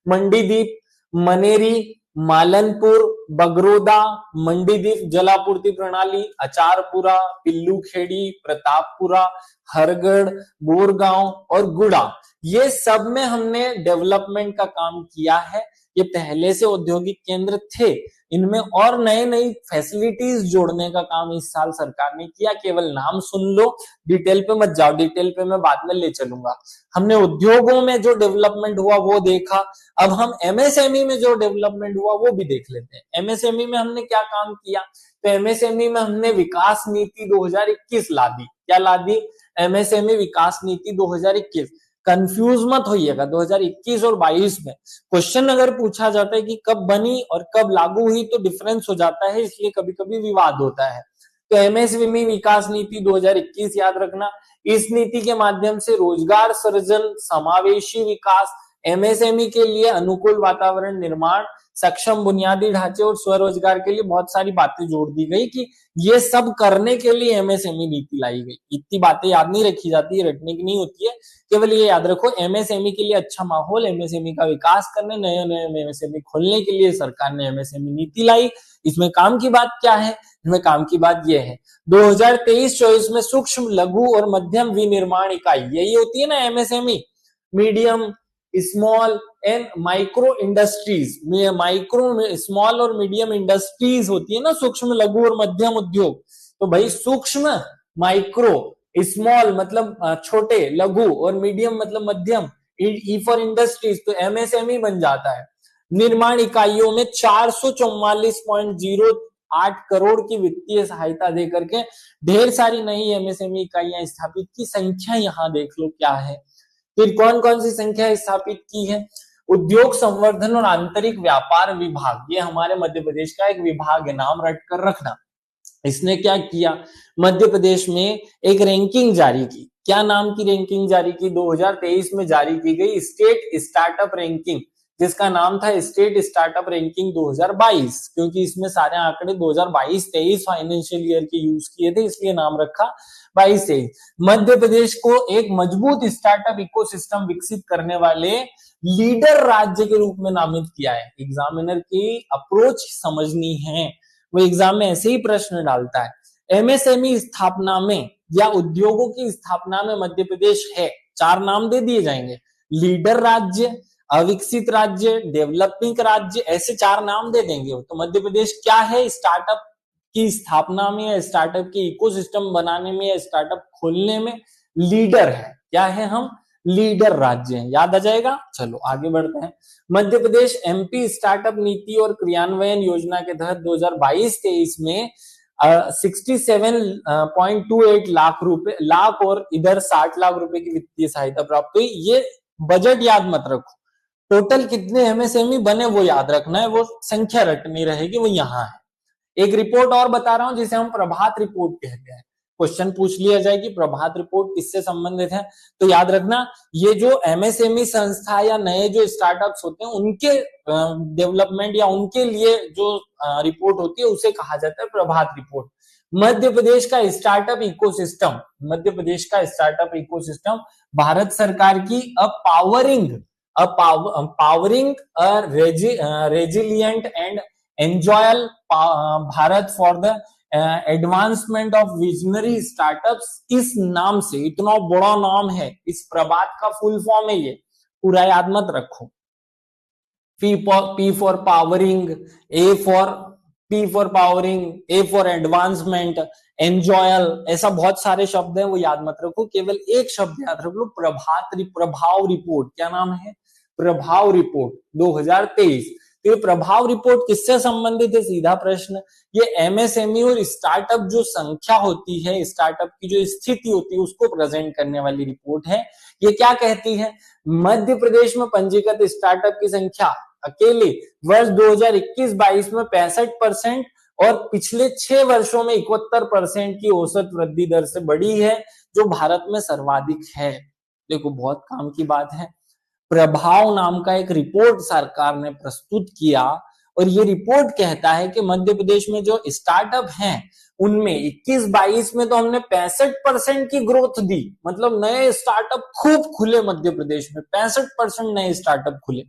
मंडीदीप, मनेरी, मालनपुर, बगरोदा, मंडीदीप जलापूर्ति प्रणाली, अचारपुरा, पिल्लू खेड़ी, प्रतापपुरा, हरगढ़, बोरगांव और गुड़ा, ये सब में हमने डेवलपमेंट का काम किया है। ये पहले से औद्योगिक केंद्र थे, इनमें और नए नई फैसिलिटीज जोड़ने का काम इस साल सरकार ने किया। केवल नाम सुन लो, डिटेल पे मत जाओ, डिटेल पे मैं बाद में ले चलूंगा। हमने उद्योगों में जो डेवलपमेंट हुआ वो देखा, अब हम एमएसएमई में जो डेवलपमेंट हुआ वो भी देख लेते हैं। एमएसएमई में हमने क्या काम किया? तो एमएसएमई में हमने विकास नीति 2021 ला दी। क्या ला दी? एमएसएमई विकास नीति 2021। कंफ्यूज मत होइएगा, 2021 और 22 में क्वेश्चन अगर पूछा जाता है कि कब बनी और कब लागू हुई तो डिफरेंस हो जाता है, इसलिए कभी कभी विवाद होता है। तो एमएसएमई विकास नीति 2021 याद रखना। इस नीति के माध्यम से रोजगार सृजन, समावेशी विकास एमएसएमई के लिए अनुकूल वातावरण निर्माण, सक्षम बुनियादी ढांचे और स्वरोजगार के लिए बहुत सारी बातें जोड़ दी गई कि ये सब करने के लिए एमएसएमई नीति लाई गई। इतनी बातें याद नहीं रखी जाती है, रटने की नहीं होती है, केवल ये याद रखो एमएसएमई के लिए अच्छा माहौल, एमएसएमई का विकास करने, नए नए एमएसएमई खोलने के लिए सरकार ने एमएसएमई नीति लाई। इसमें काम की बात क्या है? इसमें काम की बात यह है 2023-24 में सूक्ष्म लघु और मध्यम विनिर्माण इकाई, यही होती है ना MSME, medium small and micro industries, micro small और मीडियम इंडस्ट्रीज होती है ना सूक्ष्म लघु और मध्यम उद्योग। तो भाई सूक्ष्म, माइक्रो, स्मॉल मतलब छोटे, लघु और मीडियम मतलब मध्यम, ई फॉर इंडस्ट्रीज, तो एमएसएमई बन जाता है। निर्माण इकाइयों में 444.08 करोड़ की वित्तीय सहायता देकर के ढेर सारी नई एमएसएमई इकाइयां स्थापित की। संख्या यहां देख लो क्या है। फिर कौन कौन सी संख्या स्थापित की है? उद्योग संवर्धन और आंतरिक व्यापार विभाग, ये हमारे मध्य प्रदेश का एक विभाग है, नाम रट कर रखना। इसने क्या किया? मध्य प्रदेश में एक रैंकिंग जारी की। क्या नाम की रैंकिंग जारी की? 2023 में जारी की गई स्टेट स्टार्टअप रैंकिंग, जिसका नाम था स्टेट स्टार्टअप रैंकिंग 2022, क्योंकि इसमें सारे आंकड़े 2022-23 फाइनेंशियल ईयर के यूज किए थे, इसलिए नाम रखा 22-23। मध्य प्रदेश को एक मजबूत स्टार्टअप इकोसिस्टम विकसित करने वाले लीडर राज्य के रूप में नामित किया है। एग्जामिनर की अप्रोच समझनी है, वो एग्जाम में ऐसे ही प्रश्न डालता है। एमएसएमई स्थापना में या उद्योगों की स्थापना में मध्य प्रदेश है, 4 नाम दे दिए जाएंगे, लीडर राज्य, अविकसित राज्य, डेवलपिंग राज्य, ऐसे 4 नाम दे देंगे। तो मध्य प्रदेश क्या है? स्टार्टअप की स्थापना में या स्टार्टअप की इकोसिस्टम बनाने में या स्टार्टअप खोलने में लीडर है। क्या है? हम लीडर राज्य हैं, याद आ जाएगा। चलो आगे बढ़ते हैं। मध्य प्रदेश एमपी स्टार्टअप नीति और क्रियान्वयन योजना के तहत 2022-23 में 67.28 लाख और इधर 60 लाख रुपए की वित्तीय सहायता प्राप्त हुई। ये बजट याद मत रखो, टोटल कितने एमएसएमई बने वो याद रखना है, वो संख्या रटनी रहेगी, वो यहाँ है। एक रिपोर्ट और बता रहा हूं जिसे हम प्रभात रिपोर्ट कहते हैं। क्वेश्चन पूछ लिया जाए कि प्रभात रिपोर्ट किससे संबंधित है, तो याद रखना ये जो एमएसएमई संस्था या नए जो स्टार्टअप्स होते हैं उनके डेवलपमेंट या उनके लिए जो रिपोर्ट होती है उसे कहा जाता है प्रभात रिपोर्ट। मध्य प्रदेश का स्टार्टअप इकोसिस्टम, मध्य प्रदेश का स्टार्टअप इकोसिस्टम भारत सरकार की पावरिंग रेजिलियंट एंड एंजॉयल Bharat for the advancement of visionary startups, इस नाम से, इतना बड़ा नाम है, इस प्रभात का फुल फॉर्म है, ये पूरा याद मत रखो। P for powering, P for powering, A for advancement, एंजॉयल, ऐसा बहुत सारे शब्द हैं, वो याद मत रखो, केवल एक शब्द याद रख लो, प्रभाव रिपोर्ट। क्या नाम है? प्रभाव रिपोर्ट 2023। तो ये प्रभाव रिपोर्ट किससे संबंधित है? सीधा प्रश्न। ये एमएसएमई और स्टार्टअप जो संख्या होती है, स्टार्टअप की जो स्थिति होती है उसको प्रेजेंट करने वाली रिपोर्ट है। ये क्या कहती है? मध्य प्रदेश में पंजीकृत स्टार्टअप की संख्या अकेले वर्ष 2021-22 में 65% और पिछले 6 वर्षों में 71% की औसत वृद्धि दर से बढ़ी है, जो भारत में सर्वाधिक है। देखो बहुत काम की बात है। प्रभाव नाम का एक रिपोर्ट सरकार ने प्रस्तुत किया और ये रिपोर्ट कहता है कि मध्य प्रदेश में जो स्टार्टअप हैं उनमें 21-22 में तो हमने 65% की ग्रोथ दी, मतलब नए स्टार्टअप खूब खुले मध्य प्रदेश में, 65% नए स्टार्टअप खुले।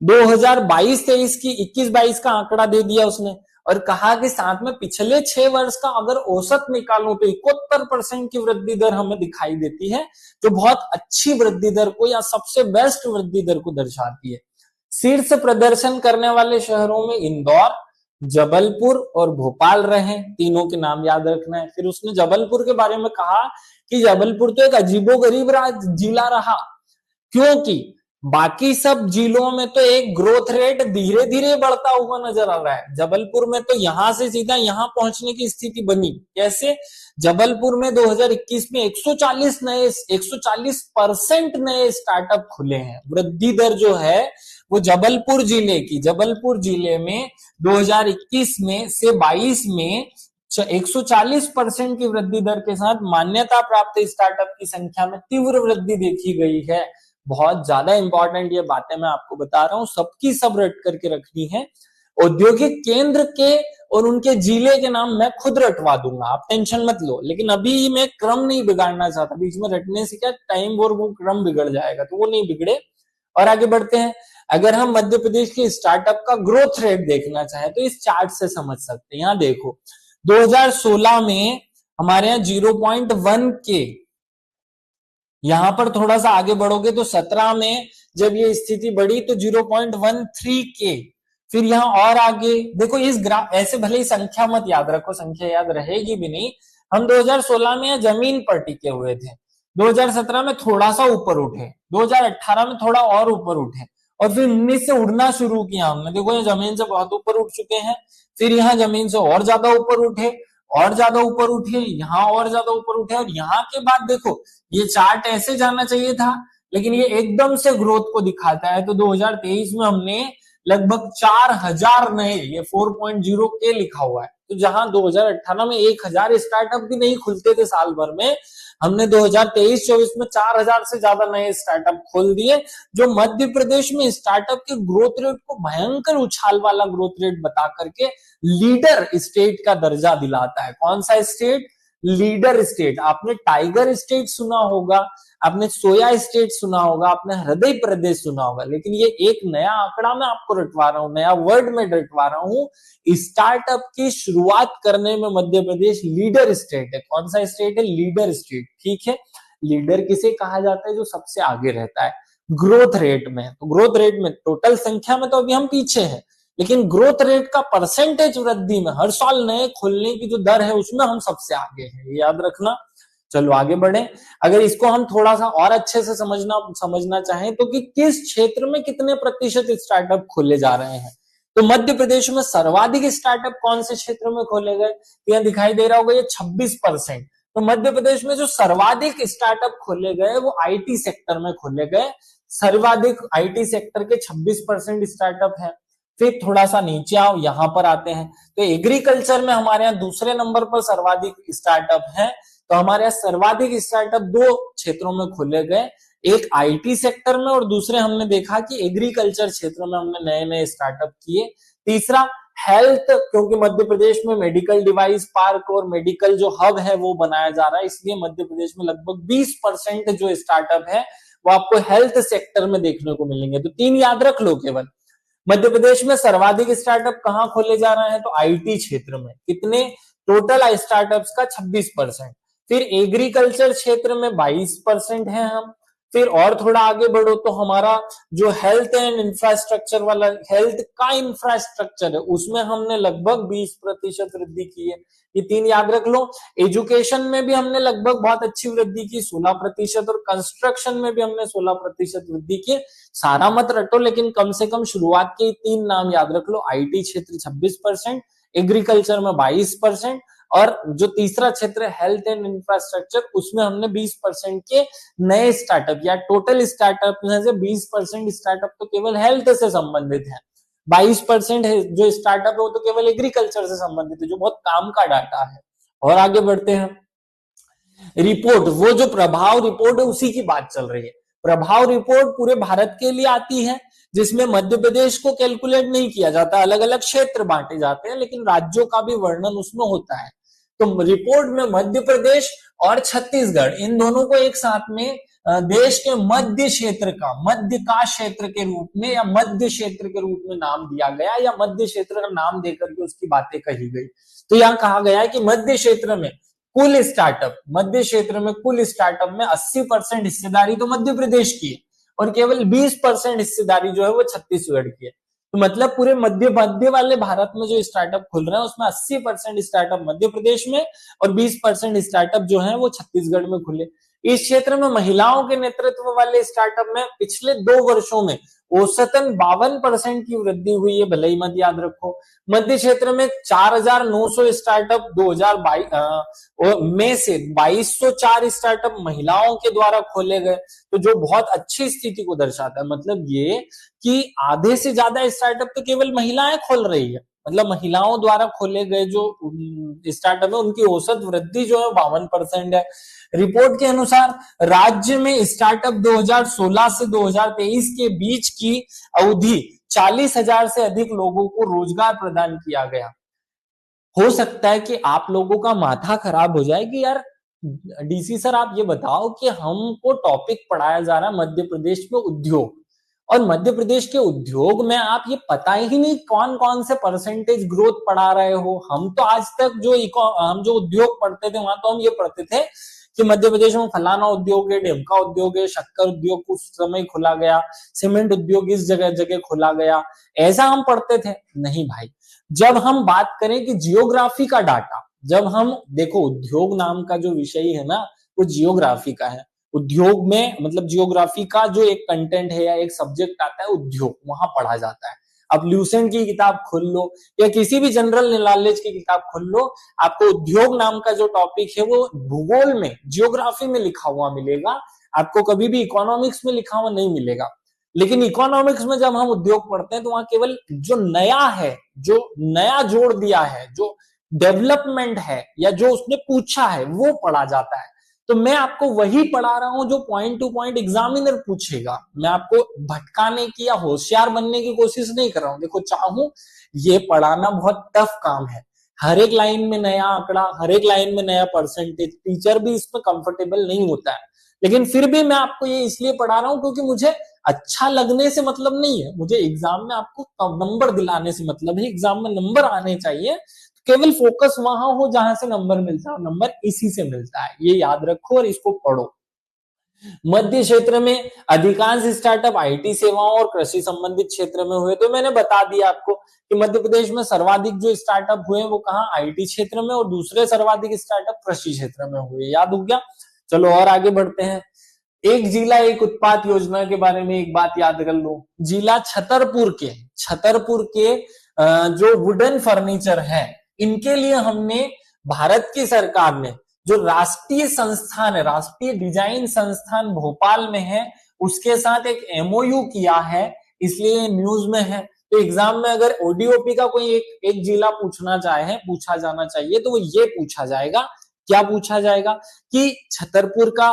2022-23 की 21-22 का आंकड़ा दे दिया उसने और कहा कि साथ में पिछले 6 वर्ष का अगर औसत निकालो तो 71% की वृद्धि दर हमें दिखाई देती है, जो बहुत अच्छी वृद्धि दर को या सबसे बेस्ट वृद्धि दर को दर्शाती है। शीर्ष प्रदर्शन करने वाले शहरों में इंदौर, जबलपुर और भोपाल रहे, तीनों के नाम याद रखना है। फिर उसने जबलपुर के बारे में कहा कि जबलपुर तो एक अजीबोगरीब जिला रहा, क्योंकि बाकी सब जिलों में तो एक ग्रोथ रेट धीरे धीरे बढ़ता हुआ नजर आ रहा है, जबलपुर में तो यहां से सीधा यहां पहुंचने की स्थिति बनी। कैसे? जबलपुर में 2021 में 140% नए स्टार्टअप खुले हैं। वृद्धि दर जो है वो जबलपुर जिले में 2021 में से 22 में 140% की वृद्धि दर के साथ मान्यता प्राप्त स्टार्टअप की संख्या में तीव्र वृद्धि देखी गई है। बहुत ज्यादा इंपॉर्टेंट ये बातें मैं आपको बता रहा हूं, सबकी सब रट करके रखनी है। औद्योगिक केंद्र के और उनके जिले के नाम मैं खुद रटवा दूंगा, आप टेंशन मत लो, लेकिन अभी मैं क्रम नहीं बिगाड़ना चाहता, बीच में रटने से क्या टाइम और वो क्रम बिगड़ जाएगा, तो वो नहीं बिगड़े। और आगे बढ़ते हैं। अगर हम मध्य प्रदेश के स्टार्टअप का ग्रोथ रेट देखना चाहें तो इस चार्ट से समझ सकते हैं। यहाँ देखो 2016 में हमारे यहाँ 0.1 के, यहां पर थोड़ा सा आगे बढ़ोगे तो 17 में जब ये स्थिति बढ़ी तो 0.13 के, फिर यहां और आगे देखो इस ग्राफ, ऐसे भले ही संख्या मत याद रखो, संख्या याद रहेगी भी नहीं। हम 2016 में जमीन पर टिके हुए थे, 2017 में थोड़ा सा ऊपर उठे, 2018 में थोड़ा और ऊपर उठे, और फिर 19 से उड़ना शुरू किया हमने। देखो ये जमीन से बहुत ऊपर उठ चुके हैं, फिर यहाँ जमीन से और ज्यादा ऊपर उठे, और ज्यादा ऊपर उठे, यहाँ और ज्यादा ऊपर उठे, और यहाँ के बाद देखो ये चार्ट ऐसे जाना चाहिए था, लेकिन ये एकदम से ग्रोथ को दिखाता है। तो 2023 में हमने लगभग 4000 नए, ये 4.0 के लिखा हुआ है, तो जहां 2018 में 1000 स्टार्टअप भी नहीं खुलते थे साल भर में, हमने 2023-24 में 4000 से ज्यादा नए स्टार्टअप खोल दिए, जो मध्य प्रदेश में स्टार्टअप के ग्रोथ रेट को भयंकर उछाल वाला ग्रोथ रेट बता करके लीडर स्टेट का दर्जा दिलाता है। कौन सा स्टेट? Leader state. आपने टाइगर स्टेट सुना होगा, आपने सोया स्टेट सुना होगा, आपने हृदय प्रदेश सुना होगा, लेकिन ये एक नया आंकड़ा मैं आपको रटवा रहा हूं, नया वर्ड में रटवा रहा हूं। स्टार्टअप की शुरुआत करने में मध्य प्रदेश लीडर स्टेट है। कौन सा स्टेट है? Leader state. ठीक है, लीडर किसे कहा जाता है? जो सबसे आगे रहता है ग्रोथ रेट में। तो ग्रोथ रेट में टोटल संख्या में तो अभी हम पीछे हैं, लेकिन ग्रोथ रेट का परसेंटेज वृद्धि में, हर साल नए खुलने की जो दर है उसमें हम सबसे आगे हैं, ये याद रखना। चलो आगे बढ़े। अगर इसको हम थोड़ा सा और अच्छे से समझना चाहें तो कि किस क्षेत्र में कितने प्रतिशत स्टार्टअप खोले जा रहे हैं, तो मध्य प्रदेश में सर्वाधिक स्टार्टअप कौन से क्षेत्र में खोले गए? यहाँ दिखाई दे रहा होगा ये 26%। तो मध्य प्रदेश में जो सर्वाधिक स्टार्टअप खोले गए वो आईटी सेक्टर में खोले गए, सर्वाधिक आईटी सेक्टर के 26% स्टार्टअप है। फिर थोड़ा सा नीचे आओ, यहां पर आते हैं तो एग्रीकल्चर में हमारे यहाँ दूसरे नंबर पर सर्वाधिक स्टार्टअप है। तो हमारे यहाँ सर्वाधिक स्टार्टअप दो क्षेत्रों में खोले गए, एक आईटी सेक्टर में और दूसरे हमने देखा कि एग्रीकल्चर क्षेत्र में हमने नए नए स्टार्टअप किए। तीसरा हेल्थ, क्योंकि मध्य प्रदेश में मेडिकल डिवाइस पार्क और मेडिकल जो हब है वो बनाया जा रहा है, इसलिए मध्य प्रदेश में लगभग 20% जो स्टार्टअप है वो आपको हेल्थ सेक्टर में देखने को मिलेंगे। तो 3 याद रख लो केवल। मध्य प्रदेश में सर्वाधिक स्टार्टअप कहां खोले जा रहे हैं? तो आईटी क्षेत्र में। कितने? टोटल स्टार्टअप्स का 26%। फिर एग्रीकल्चर क्षेत्र में 22% है हम। फिर और थोड़ा आगे बढ़ो तो हमारा जो हेल्थ एंड इंफ्रास्ट्रक्चर वाला, हेल्थ का इंफ्रास्ट्रक्चर है, उसमें हमने लगभग 20% वृद्धि की है। ये 3 याद रख लो। एजुकेशन में भी हमने लगभग बहुत अच्छी वृद्धि की, 16%, और कंस्ट्रक्शन में भी हमने 16% वृद्धि की। सारा मत रटो, लेकिन कम से कम शुरुआत के 3 नाम याद रख लो। आईटी क्षेत्र 26%, एग्रीकल्चर में 22%, और जो तीसरा क्षेत्र हेल्थ एंड इंफ्रास्ट्रक्चर, उसमें हमने 20% के नए स्टार्टअप, या टोटल स्टार्टअप में से 20% स्टार्टअप तो केवल हेल्थ से संबंधित है, 22% है जो स्टार्टअप है वो तो केवल एग्रीकल्चर से संबंधित है, जो बहुत काम का डाटा है। और आगे बढ़ते हैं। रिपोर्ट, वो जो प्रभाव रिपोर्ट है उसी की बात चल रही है। प्रभाव रिपोर्ट पूरे भारत के लिए आती है, जिसमें मध्य प्रदेश को कैलकुलेट नहीं किया जाता, अलग अलग क्षेत्र बांटे जाते हैं, लेकिन राज्यों का भी वर्णन उसमें होता है। तो रिपोर्ट में मध्य प्रदेश और छत्तीसगढ़, इन दोनों को एक साथ में देश के मध्य क्षेत्र का, मध्य का क्षेत्र के रूप में या मध्य क्षेत्र के रूप में नाम दिया गया, या मध्य क्षेत्र का नाम देकर के उसकी बातें कही गई। तो यहां कहा गया है कि मध्य क्षेत्र में कुल स्टार्टअप, मध्य क्षेत्र में कुल स्टार्टअप में 80% हिस्सेदारी तो मध्य प्रदेश की है, और केवल 20% हिस्सेदारी जो है वो छत्तीसगढ़ की है। तो मतलब पूरे मध्य वाले भारत में जो स्टार्टअप खुल रहे हैं उसमें 80% स्टार्टअप मध्य प्रदेश में और 20% स्टार्टअप जो है वो छत्तीसगढ़ में खुले। इस क्षेत्र में महिलाओं के नेतृत्व वाले स्टार्टअप में पिछले 2 वर्षों में औसतन 52% की वृद्धि हुई है, भले ही मत याद रखो। मध्य क्षेत्र में 4900 स्टार्टअप 2022 में से 2204 स्टार्टअप महिलाओं के द्वारा खोले गए, तो जो बहुत अच्छी स्थिति को दर्शाता है। मतलब ये कि आधे से ज्यादा स्टार्टअप तो केवल महिलाएं खोल रही है, मतलब महिलाओं द्वारा खोले गए जो स्टार्टअप है उनकी औसत वृद्धि जो है 52% है। रिपोर्ट के अनुसार राज्य में स्टार्टअप 2016 से 2023 के बीच की अवधि 40,000 से अधिक लोगों को रोजगार प्रदान किया गया। हो सकता है कि आप लोगों का माथा खराब हो जाए कि यार डीसी सर आप ये बताओ कि हमको टॉपिक पढ़ाया जा रहा है मध्य प्रदेश में उद्योग, और मध्य प्रदेश के उद्योग में आप ये पता ही नहीं कौन कौन से परसेंटेज ग्रोथ पढ़ा रहे हो। हम तो आज तक हम जो उद्योग पढ़ते थे वहां तो हम ये पढ़ते थे कि मध्य प्रदेश में फलाना उद्योग है, ढेमका उद्योग है, शक्कर उद्योग कुछ समय खोला गया, सीमेंट उद्योग इस जगह जगह खोला गया, ऐसा हम पढ़ते थे। नहीं भाई, जब हम बात करें कि जियोग्राफी का डाटा, जब हम देखो उद्योग नाम का जो विषय है ना वो जियोग्राफी का है। उद्योग में मतलब जियोग्राफी का जो एक कंटेंट है या एक सब्जेक्ट आता है उद्योग, वहां पढ़ा जाता है। अब ल्यूसेंट की किताब खोल लो या किसी भी जनरल नॉलेज की किताब खोल लो, आपको उद्योग नाम का जो टॉपिक है वो भूगोल में जियोग्राफी में लिखा हुआ मिलेगा, आपको कभी भी इकोनॉमिक्स में लिखा हुआ नहीं मिलेगा। लेकिन इकोनॉमिक्स में जब हम उद्योग पढ़ते हैं तो वहां केवल जो नया है, जो नया जोड़ दिया है, जो डेवलपमेंट है या जो उसने पूछा है वो पढ़ा जाता है। तो मैं आपको वही पढ़ा रहा हूं जो पॉइंट टू पॉइंट एग्जामिनर पूछेगा। मैं आपको भटकाने की या होशियार बनने की कोशिश नहीं कर रहा हूं। देखो चाहूं ये पढ़ाना बहुत टफ काम है, हर एक लाइन में नया आंकड़ा, हर एक लाइन में नया परसेंटेज, टीचर भी इसमें कंफर्टेबल नहीं होता है। लेकिन फिर भी मैं आपको ये इसलिए पढ़ा रहा हूं क्योंकि मुझे अच्छा लगने से मतलब नहीं है, मुझे एग्जाम में आपको नंबर दिलाने से मतलब है। एग्जाम में नंबर आने चाहिए, केवल फोकस वहां हो जहां से नंबर मिलता है, नंबर इसी से मिलता है, ये याद रखो और इसको पढ़ो। मध्य क्षेत्र में अधिकांश स्टार्टअप आईटी सेवाओं और कृषि संबंधित क्षेत्र में हुए। तो मैंने बता दिया आपको कि मध्य प्रदेश में सर्वाधिक जो स्टार्टअप हुए वो कहाँ, आईटी क्षेत्र में, और दूसरे सर्वाधिक स्टार्टअप कृषि क्षेत्र में हुए। याद हो गया? चलो और आगे बढ़ते हैं। एक जिला एक उत्पाद योजना के बारे में एक बात याद कर लो। जिला छतरपुर के जो वुडन फर्नीचर है इनके लिए हमने, भारत की सरकार ने जो राष्ट्रीय संस्थान है, राष्ट्रीय डिजाइन संस्थान भोपाल में है, उसके साथ एक एमओयू किया है, इसलिए न्यूज में है। तो एग्जाम में अगर ओडीओपी का कोई एक जिला पूछा जाना चाहिए तो वो ये पूछा जाएगा। क्या पूछा जाएगा कि छतरपुर का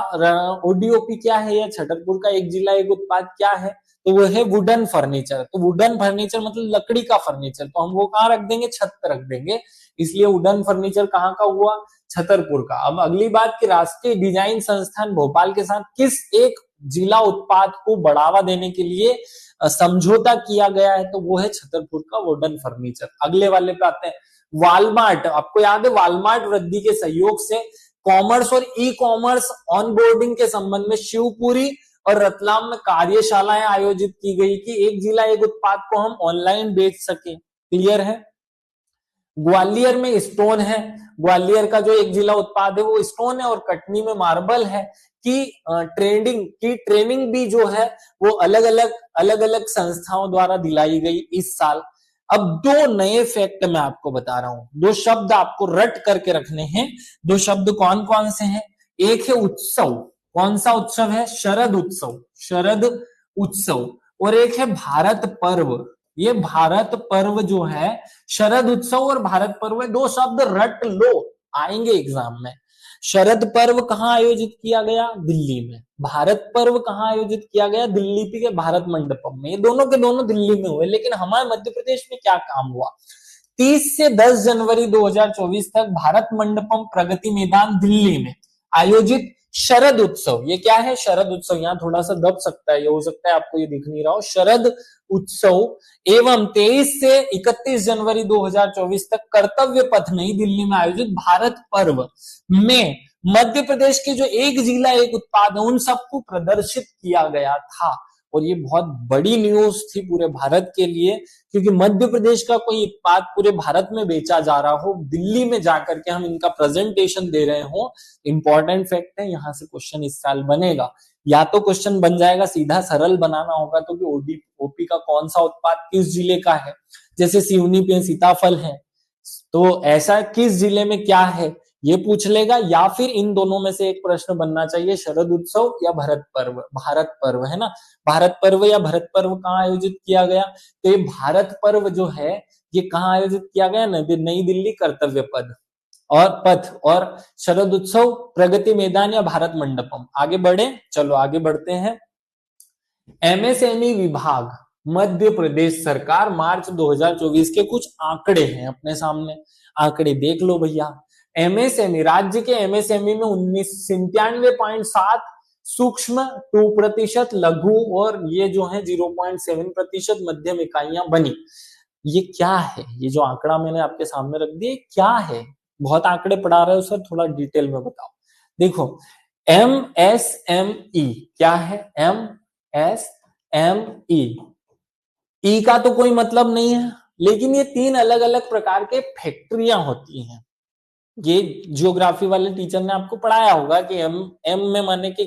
ओडीओपी क्या है या छतरपुर का एक जिला एक उत्पाद क्या है, तो वो है वुडन फर्नीचर। तो वुडन फर्नीचर मतलब लकड़ी का फर्नीचर, तो हम वो कहाँ रख देंगे, छत पर रख देंगे, इसलिए वुडन फर्नीचर कहाँ का हुआ, छतरपुर का। अब अगली बात कि राष्ट्रीय डिजाइन संस्थान भोपाल के साथ किस एक जिला उत्पाद को बढ़ावा देने के लिए समझौता किया गया है, तो वो है छतरपुर का वुडन फर्नीचर। अगले वाले पे आते हैं। वॉलमार्ट, आपको याद है वॉलमार्ट वृद्धि के सहयोग से कॉमर्स और ई कॉमर्स ऑनबोर्डिंग के संबंध में शिवपुरी और रतलाम में कार्यशालाएं आयोजित की गई कि एक जिला एक उत्पाद को हम ऑनलाइन बेच सके। क्लियर है? ग्वालियर में स्टोन है, ग्वालियर का जो एक जिला उत्पाद है वो स्टोन है, और कटनी में मार्बल है कि ट्रेनिंग भी जो है वो अलग अलग संस्थाओं द्वारा दिलाई गई इस साल। अब दो नए फैक्ट मैं आपको बता रहा हूं, दो शब्द आपको रट करके रखने हैं। दो शब्द कौन कौन से हैं? एक है उत्सव, कौन सा उत्सव है? शरद उत्सव। और एक है भारत पर्व। ये भारत पर्व जो है, शरद उत्सव और भारत पर्व, दो शब्द रट लो, आएंगे एग्जाम में। शरद पर्व कहाँ आयोजित किया गया? दिल्ली में। भारत पर्व कहाँ आयोजित किया गया? दिल्ली के भारत मंडपम में। ये दोनों के दोनों दिल्ली में हुए। लेकिन हमारे मध्य प्रदेश में क्या काम हुआ? 30 से 10 जनवरी 2024 तक भारत मंडपम प्रगति मैदान दिल्ली में आयोजित शरद उत्सव। ये क्या है? शरद उत्सव। यहाँ थोड़ा सा दब सकता है, ये हो सकता है आपको ये दिख नहीं रहा हो। शरद उत्सव एवं 23 से 31 जनवरी 2024 तक कर्तव्य पथ नई दिल्ली में आयोजित भारत पर्व में मध्य प्रदेश के जो एक जिला एक उत्पाद है उन सबको प्रदर्शित किया गया था। और ये बहुत बड़ी न्यूज थी पूरे भारत के लिए, क्योंकि मध्य प्रदेश का कोई उत्पाद पूरे भारत में बेचा जा रहा हो, दिल्ली में जाकर के हम इनका प्रेजेंटेशन दे रहे हो, इंपॉर्टेंट फैक्ट है। यहां से क्वेश्चन इस साल बनेगा, या तो क्वेश्चन बन जाएगा सीधा, सरल बनाना होगा तो कि ओपी का कौन सा उत्पाद किस जिले का है, जैसे सिवनी पे सीताफल है तो ऐसा किस जिले में क्या है ये पूछ लेगा, या फिर इन दोनों में से एक प्रश्न बनना चाहिए, शरद उत्सव या भारत पर्व है ना। भारत पर्व या भरत पर्व कहाँ आयोजित किया गया? तो ये भारत पर्व जो है ये कहाँ आयोजित किया गया? नई दिल्ली कर्तव्य पद और पथ और शरद उत्सव प्रगति मैदान या भारत मंडपम। आगे बढ़े, चलो आगे बढ़ते हैं। एमएसएमई विभाग मध्य प्रदेश सरकार, मार्च 2024 के कुछ आंकड़े हैं अपने सामने, आंकड़े देख लो भैया। एमएसएमई, राज्य के एमएसएमई में 97.7 सूक्ष्म 2%, लघु और ये जो है 0.7% मध्यम इकाइयां बनी। ये क्या है? ये जो आंकड़ा मैंने आपके सामने रख दिया क्या है? बहुत आंकड़े पढ़ा रहे हो सर, थोड़ा डिटेल में बताओ। देखो एमएसएमई क्या है? एमएसएमई, ई का तो कोई मतलब नहीं है, लेकिन ये 3 अलग अलग प्रकार के फैक्ट्रियां होती हैं। ये जियोग्राफी वाले टीचर ने आपको पढ़ाया होगा कि एम में माने कि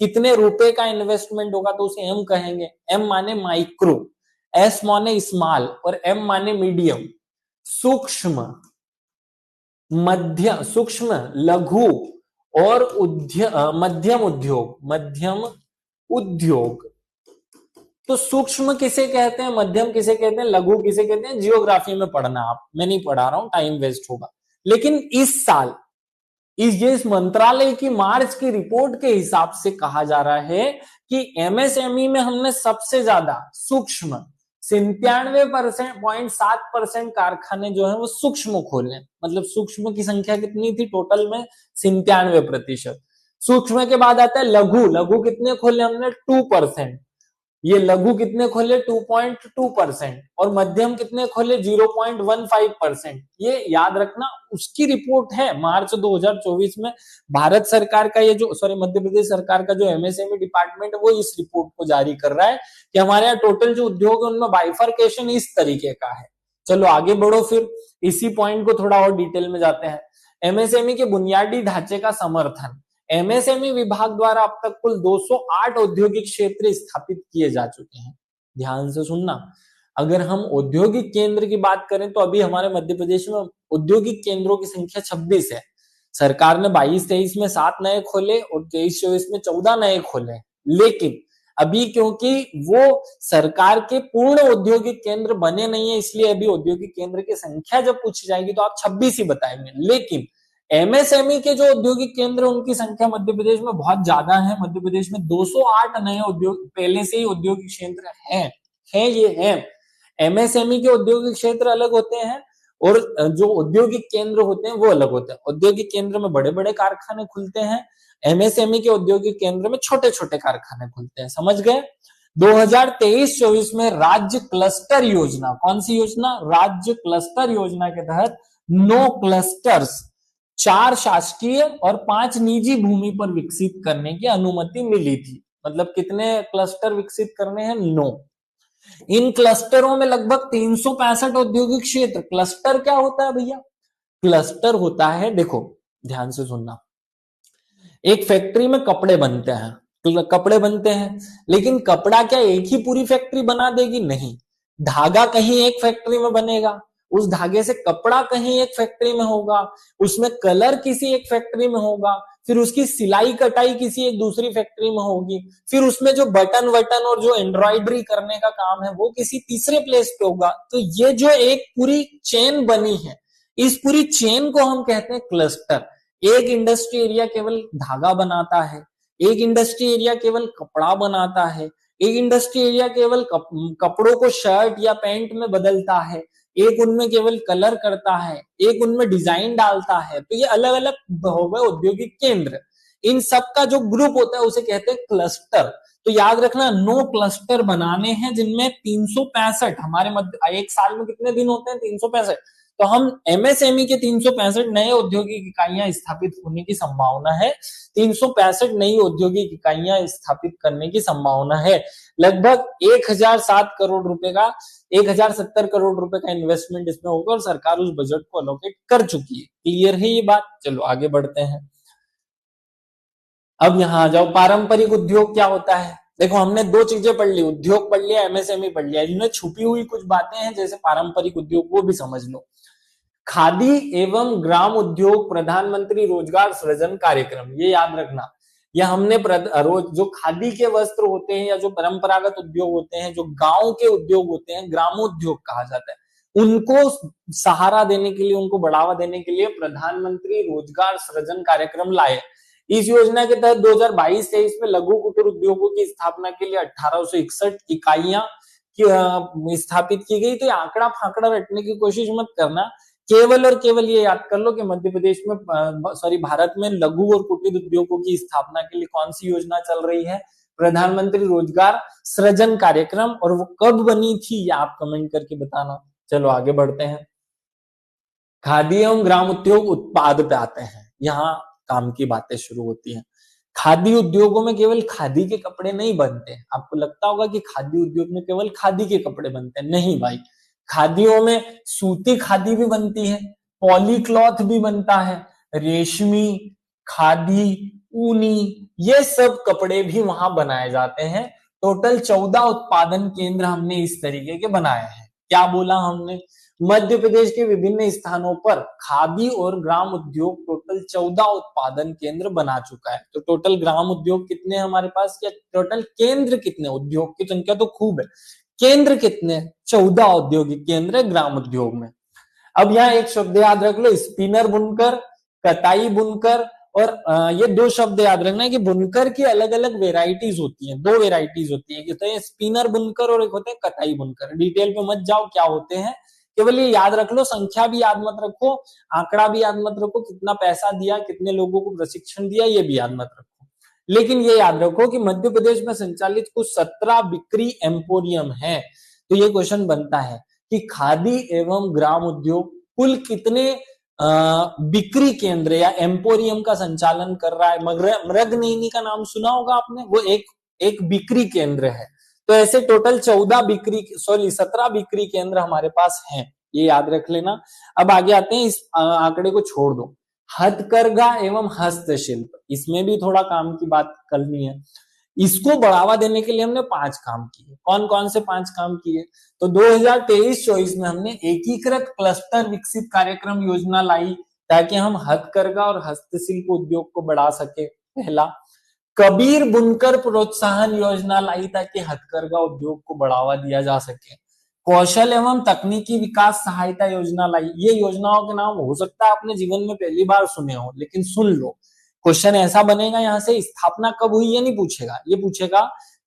कितने रुपए का इन्वेस्टमेंट होगा तो उसे एम कहेंगे। एम माने माइक्रो, एस माने स्मॉल और एम माने मीडियम। सूक्ष्म, मध्य, सूक्ष्म, लघु और मध्यम उद्योग। तो सूक्ष्म किसे कहते हैं, मध्यम किसे कहते हैं, लघु किसे कहते हैं, जियोग्राफी में पढ़ना आप, मैं नहीं पढ़ा रहा हूं, टाइम वेस्ट होगा। लेकिन इस साल इस मंत्रालय की मार्च की रिपोर्ट के हिसाब से कहा जा रहा है कि एमएसएमई में हमने सबसे ज्यादा सूक्ष्म 97.7% कारखाने जो है वो सूक्ष्म खोले। मतलब सूक्ष्म की संख्या कितनी थी टोटल में? 97%। सूक्ष्म के बाद आता है लघु, लघु कितने खोले हमने? 2%। ये लघु कितने खोले? 2.2%। और मध्यम कितने खोले? 0.15%। ये याद रखना, उसकी रिपोर्ट है मार्च 2024 में। भारत सरकार का ये जो मध्य प्रदेश सरकार का जो एमएसएमई डिपार्टमेंट है वो इस रिपोर्ट को जारी कर रहा है कि हमारे यहाँ टोटल जो उद्योग है उनमें बाइफरकेशन इस तरीके का है। चलो आगे बढ़ो, फिर इसी पॉइंट को थोड़ा और डिटेल में जाते हैं। एमएसएमई के बुनियादी ढांचे का समर्थन, एमएसएमई विभाग द्वारा अब तक कुल 208 औद्योगिक क्षेत्र स्थापित किए जा चुके हैं। ध्यान से सुनना, अगर हम औद्योगिक केंद्र की बात करें तो अभी हमारे मध्य प्रदेश में औद्योगिक केंद्रों की संख्या 26 है। सरकार ने 22-23 में 7 नए खोले और 23-24 में 14 नए खोले। लेकिन अभी क्योंकि वो सरकार के पूर्ण औद्योगिक केंद्र बने नहीं है, इसलिए अभी औद्योगिक केंद्र की संख्या जब पूछी जाएगी तो आप 26 ही बताएंगे। लेकिन एमएसएमई के जो औद्योगिक केंद्र उनकी संख्या मध्य प्रदेश में बहुत ज्यादा है। मध्य प्रदेश में 208 नए उद्योग पहले से ही औद्योगिक क्षेत्र हैं ये हैं। एमएसएमई के औद्योगिक क्षेत्र अलग होते हैं और जो औद्योगिक केंद्र होते हैं वो अलग होते हैं। औद्योगिक केंद्र में बड़े बड़े कारखाने खुलते हैं, एमएसएमई के औद्योगिक केंद्र में छोटे छोटे कारखाने खुलते हैं। समझ गए? 2023-24 में राज्य क्लस्टर योजना, कौन सी योजना? राज्य क्लस्टर योजना के तहत 9 क्लस्टर्स, 4 शासकीय और 5 निजी भूमि पर विकसित करने की अनुमति मिली थी। मतलब कितने क्लस्टर विकसित करने हैं? 9। इन क्लस्टरों में लगभग 365 औद्योगिक क्षेत्र। क्लस्टर क्या होता है भैया? क्लस्टर होता है, देखो ध्यान से सुनना, एक फैक्ट्री में कपड़े बनते हैं, कपड़े बनते हैं, लेकिन कपड़ा क्या एक ही पूरी फैक्ट्री बना देगी? नहीं। धागा कहीं एक फैक्ट्री में बनेगा, उस धागे से कपड़ा कहीं एक फैक्ट्री में होगा, उसमें कलर किसी एक फैक्ट्री में होगा, फिर उसकी सिलाई कटाई किसी एक दूसरी फैक्ट्री में होगी, फिर उसमें जो बटन वटन और जो एम्ब्रॉयडरी करने का काम है वो किसी तीसरे प्लेस पे होगा। तो ये जो एक पूरी चेन बनी है, इस पूरी चेन को हम कहते हैं क्लस्टर। एक इंडस्ट्री एरिया केवल धागा बनाता है, एक इंडस्ट्री एरिया केवल कपड़ा बनाता है, एक इंडस्ट्री एरिया केवल कपड़ों को शर्ट या पैंट में बदलता है, एक उनमें केवल कलर करता है, एक उनमें डिजाइन डालता है। तो ये अलग अलग हो गए औद्योगिक केंद्र। इन सब का जो ग्रुप होता है उसे कहते हैं क्लस्टर। तो याद रखना 9 क्लस्टर बनाने हैं जिनमें 365, हमारे मध्य एक साल में कितने दिन होते हैं? 365। तो हम एमएसएमई के 365 नए औद्योगिक इकाइयां स्थापित होने की संभावना है। 365 नई औद्योगिक इकाइयां स्थापित करने की संभावना है। लगभग 1007 करोड़ रुपए का 1070 करोड़ रुपए का इन्वेस्टमेंट इसमें होगा और सरकार उस बजट को अलोकेट कर चुकी है। क्लियर है ये बात? चलो आगे बढ़ते हैं। अब यहां आ जाओ, पारंपरिक उद्योग क्या होता है? देखो हमने 2 चीजें पढ़ ली, उद्योग पढ़ लिया, एमएसएमई पढ़ लिया। इनमें छुपी हुई कुछ बातें हैं जैसे पारंपरिक उद्योग, वो भी समझ लो। खादी एवं ग्राम उद्योग प्रधानमंत्री रोजगार सृजन कार्यक्रम, ये याद रखना। यह हमने रोज जो खादी के वस्त्र होते हैं या जो परंपरागत उद्योग होते हैं, जो गांव के उद्योग होते हैं, ग्रामोद्योग कहा जाता है, उनको सहारा देने के लिए, उनको बढ़ावा देने के लिए प्रधानमंत्री रोजगार सृजन कार्यक्रम लाए। इस योजना के तहत 2022-23 में लघु कुटीर उद्योगों की स्थापना के लिए 1861 इकाइयां स्थापित की गई। तो आंकड़ा फांकड़ा रटने की कोशिश मत करना, केवल और केवल ये याद कर लो कि मध्य प्रदेश में भारत में लघु और कुटीर उद्योगों की स्थापना के लिए कौन सी योजना चल रही है, प्रधानमंत्री रोजगार सृजन कार्यक्रम, और वो कब बनी थी ये आप कमेंट करके बताना। चलो आगे बढ़ते हैं, खादी एवं ग्राम उद्योग उत्पाद पे आते हैं। यहाँ काम की बातें शुरू होती हैं। खादी उद्योगों में केवल खादी के कपड़े नहीं बनते। आपको लगता होगा कि खादी उद्योग में केवल खादी के कपड़े बनते हैं, नहीं भाई, खादियों में सूती खादी भी बनती है, पॉलीक्लॉथ भी बनता है, रेशमी, खादी, ऊनी, ये सब कपड़े भी वहां बनाए जाते हैं। टोटल 14 उत्पादन केंद्र हमने इस तरीके के बनाए हैं। क्या बोला हमने, मध्य प्रदेश के विभिन्न स्थानों पर खादी और ग्राम उद्योग टोटल 14 उत्पादन केंद्र बना चुका है। तो टोटल ग्राम उद्योग कितने हमारे पास, या टोटल केंद्र कितने, उद्योग की संख्या तो खूब है, केंद्र कितने, 14 औद्योगिक केंद्र है ग्राम उद्योग में। अब यहाँ एक शब्द याद रख लो, स्पिनर बुनकर, कताई बुनकर, और ये दो शब्द याद रखना है कि बुनकर की अलग अलग वेराइटीज होती हैं, दो वेराइटीज होती है, तो स्पिनर बुनकर और एक होते हैं कताई बुनकर। डिटेल पे मत जाओ क्या होते हैं, केवल ये याद रख लो, संख्या भी याद मत रखो, आंकड़ा भी याद मत रखो, कितना पैसा दिया, कितने लोगों को प्रशिक्षण दिया, ये भी याद मत रखो। लेकिन ये याद रखो कि मध्य प्रदेश में संचालित कुछ 17 बिक्री एम्पोरियम है। तो ये क्वेश्चन बनता है कि खादी एवं ग्राम उद्योग कुल कितने बिक्री केंद्र या एम्पोरियम का संचालन कर रहा है। मृगनयनी का नाम सुना होगा आपने, वो एक बिक्री केंद्र है। तो ऐसे टोटल 17 बिक्री केंद्र हमारे पास हैं, ये याद रख लेना। अब आगे आते हैं, इस आंकड़े को छोड़ दो, हथकरघा एवं हस्तशिल्प, इसमें भी थोड़ा काम की बात करनी है। इसको बढ़ावा देने के लिए हमने 5 काम किए। कौन कौन से 5 काम किए, तो 2023-24 में हमने एकीकृत क्लस्टर विकसित कार्यक्रम योजना लाई ताकि हम हथकरघा और हस्तशिल्प उद्योग को बढ़ा सके। पहला, कबीर बुनकर प्रोत्साहन योजना लाई ताकि हथकरघा उद्योग को बढ़ावा दिया जा सके। कौशल एवं तकनीकी विकास सहायता योजना लाई। ये योजनाओं के नाम हो सकता है आपने जीवन में पहली बार सुने हो, लेकिन सुन लो, क्वेश्चन ऐसा बनेगा यहाँ से, स्थापना कब हुई ये नहीं पूछेगा, ये पूछेगा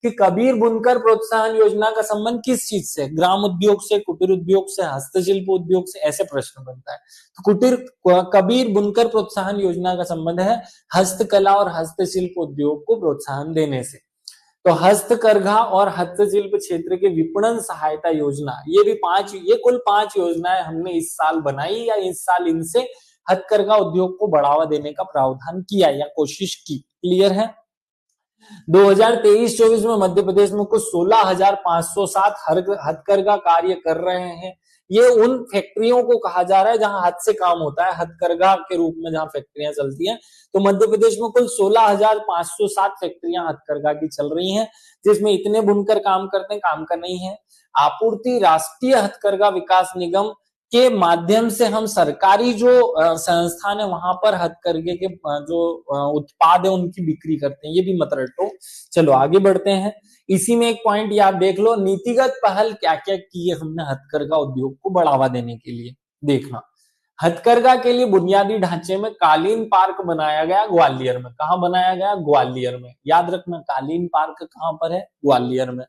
कि कबीर बुनकर प्रोत्साहन योजना का संबंध किस चीज से, ग्राम उद्योग से, कुटीर उद्योग से, हस्तशिल्प उद्योग से, ऐसे प्रश्न बनता है। तो कबीर बुनकर प्रोत्साहन योजना का संबंध है हस्तकला और हस्तशिल्प उद्योग को प्रोत्साहन देने से। तो हस्तकरघा और हस्तशिल्प क्षेत्र के विपणन सहायता योजना, ये कुल 5 योजनाएं हमने इस साल बनाई, या इस साल इनसे हथकरघा उद्योग को बढ़ावा देने का प्रावधान किया या कोशिश की। क्लियर है। 2023-24 में मध्य प्रदेश में कुछ 16,507 हथकरघा कार्य कर रहे हैं। ये उन फैक्ट्रियों को कहा जा रहा है जहां हाथ से काम होता है, हथकरघा के रूप में जहां फैक्ट्रियां चलती हैं। तो मध्य प्रदेश में कुल 16,507 फैक्ट्रियां हथकरघा की चल रही हैं, जिसमें इतने बुनकर काम करते हैं, काम का नहीं है। आपूर्ति राष्ट्रीय हथकरघा विकास निगम के माध्यम से हम सरकारी जो संस्थान है वहां पर हथकरघे के जो उत्पाद है उनकी बिक्री करते हैं, ये भी मत रटो। चलो आगे बढ़ते हैं। इसी में एक पॉइंट याद देख लो, नीतिगत पहल क्या क्या की है हमने हथकरघा उद्योग को बढ़ावा देने के लिए। देखना, हथकरघा के लिए बुनियादी ढांचे में कालीन पार्क बनाया गया ग्वालियर में। कहाँ बनाया गया, ग्वालियर में। याद रखना, कालीन पार्क कहाँ पर है, ग्वालियर में।